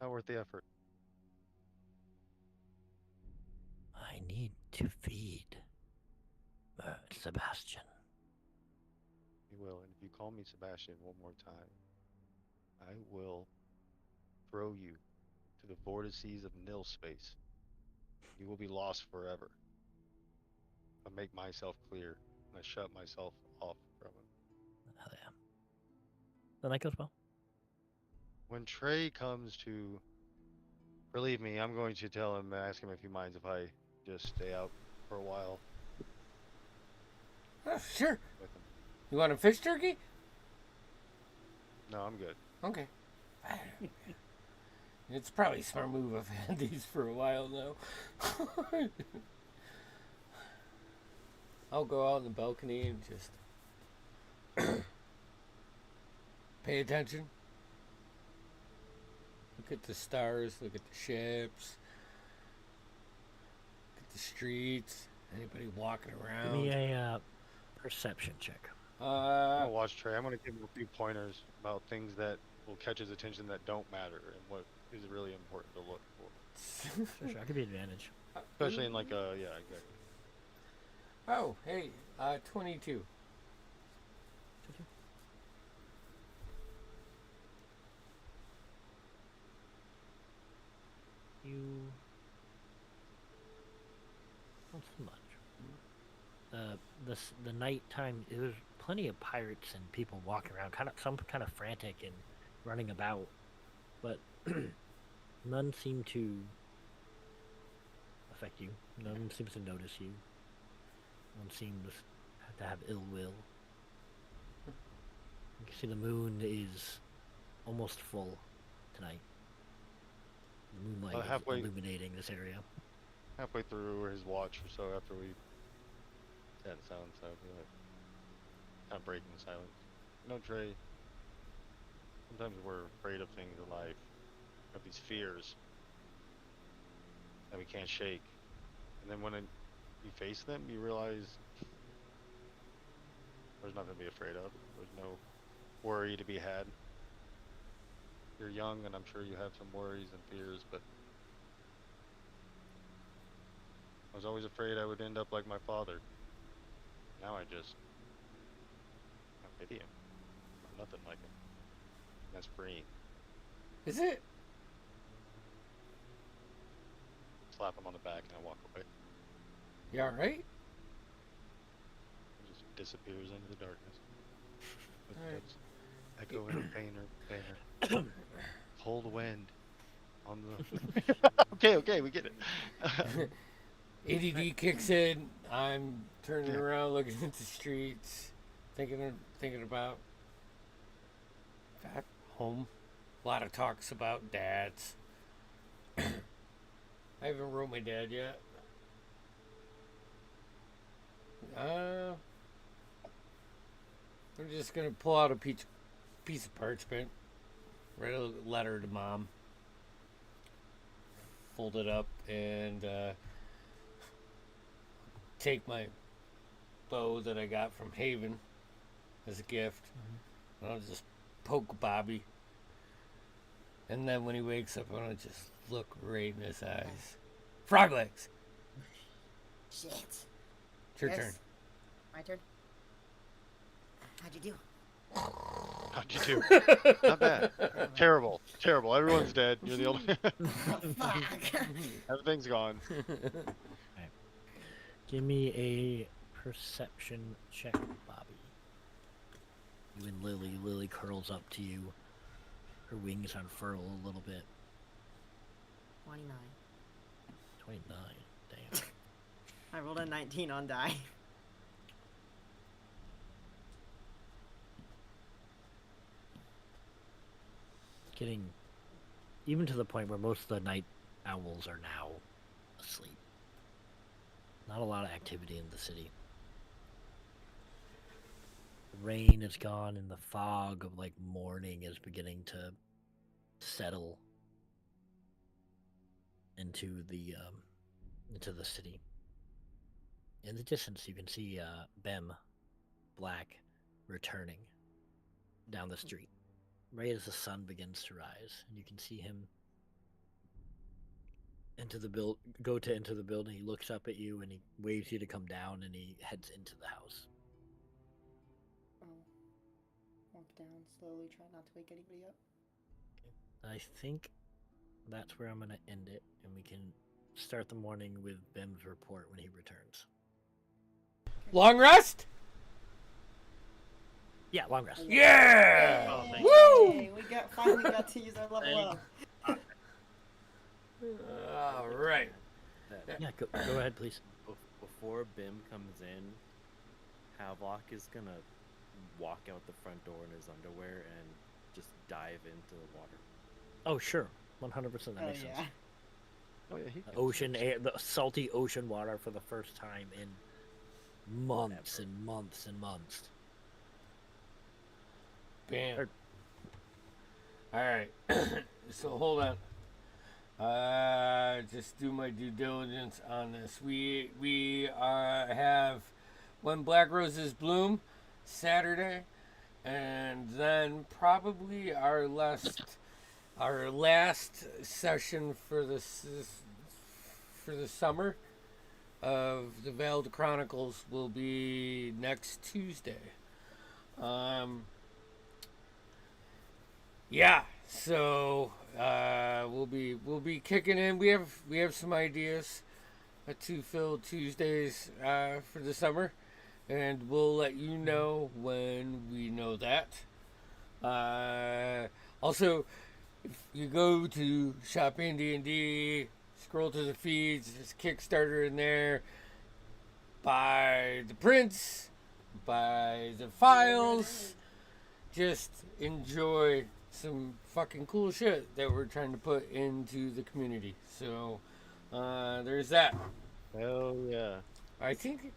Not worth the effort. I need to feed Sebastian. You will. And if you call me Sebastian one more time, I will throw you to the vortices of nil space. You will be lost forever. I make myself clear and I shut myself off from him. Hell yeah. The night goes well. When Trey comes to relieve me, I'm going to tell him, ask him if he minds if I just stay out for a while Oh, sure. with him. You want a fish turkey? No, I'm good. Okay. It's probably a smart move. I've had these for a while now. I'll go out on the balcony and just pay attention. Look at the stars, look at the ships, look at the streets, anybody walking Give around. me a perception check. I'm gonna watch Trey. I'm gonna give him a few pointers about things that will catch his attention that don't matter and what is really important to look for. Sure, I'll give you advantage. Especially in like a exactly. Oh, hey, 22. You not so much. The nighttime, there's plenty of pirates and people walking around, some kind of frantic and running about, but none seem to affect you. None seems to notice you. None seems to have ill will. You can see the moon is almost full tonight. The moonlight is halfway- illuminating this area. Halfway through his watch or so after we had silence, I feel like kind of breaking the silence. You know, Trey, sometimes we're afraid of things in life, of these fears that we can't shake. And then when you face them, you realize there's nothing to be afraid of. There's no worry to be had. you're young, and I'm sure you have some worries and fears, but I was always afraid I would end up like my father. Now I pity him. I'm nothing like him. That's freeing. Is it? Slap him on the back and I walk away. You all right? He just disappears into the darkness. Alright. Echo and painter. Cold wind on the. Okay, we get it. ADD kicks in. I'm turning around, looking at the streets, thinking about back home. A lot of talks about dads. I haven't wrote my dad yet. I'm just gonna pull out a piece of parchment, write a letter to Mom, fold it up, and take my bow that I got from Haven as a gift, and I'll just poke Bobby. And then when he wakes up, I'm gonna just look right in his eyes. Frog legs. Shit. It's your turn. My turn. How'd you do? How'd you do? Not bad. Terrible. Everyone's dead. You're the only. Fuck. Everything's gone. Right. Give me a perception check, Bobby. You and Lily. Lily curls up to you. Her wings unfurl a little bit. 29. 29. Damn. I rolled a 19 on die. Getting even to the point where most of the night owls are now asleep. Not a lot of activity in the city. The rain is gone and the fog of like morning is beginning to settle into the city. In the distance you can see Bem Black returning down the street. Right as the sun begins to rise, and you can see him enter the building. He looks up at you and he waves you to come down, and he heads into the house. Walk down slowly, try not to wake anybody up. I think that's where I'm gonna end it, and we can start the morning with Bem's report when he returns. Long rest? Yeah, long rest. Yeah! Oh, thanks. Woo! Hey, we finally got to use our level up. All right. Yeah, go ahead, please. Before Bim comes in, Havelock is gonna walk out the front door in his underwear and just dive into the water. Oh, sure. 100%. That Oh makes sense. yeah. Oh yeah, he Ocean air, the salty ocean water for the first time in months and months and months. Bam. All right. So hold on. Just do my due diligence on this. We have When Black Roses Bloom Saturday, and then probably our last session for the summer of the Veiled Chronicles will be next Tuesday. Yeah, so we'll be kicking in. We have some ideas to fill Tuesdays for the summer, and we'll let you know when we know that. Also, if you go to Shop D&D, scroll to the feeds, there's a Kickstarter in there. Buy the prints, buy the files, just enjoy some fucking cool shit that we're trying to put into the community. So there's that. Hell yeah. I think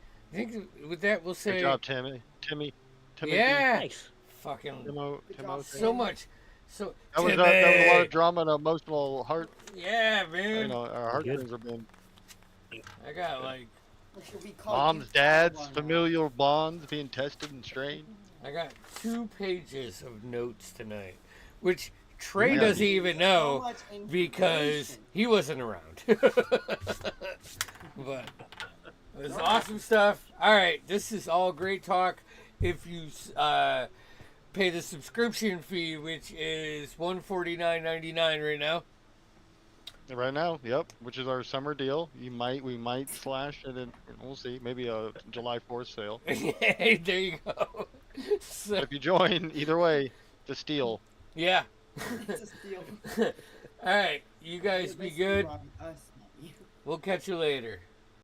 with that we'll say Good job, Timmy. yeah. Nice. Fucking Timo. so much. So That was a lot Timmy! of drama and emotional heart. Yeah, You man. know, our heartstrings have been I got like We call moms, you dads, Talisman. familial bonds being tested and strained. I got 2 pages of notes tonight, which Trey Yeah. doesn't even So know much because information. he wasn't around. But it was awesome stuff. All right, this is all great talk. If you pay the subscription fee, which is $149.99 right now. Right now, yep, which is our summer deal. We might slash it, and we'll see. Maybe a July 4th sale. Hey, there you go. So, But if you join, either way, it's a steal. yeah. It's a steal. All right, you guys You're be basically good. robbing us, not you. We'll catch you later.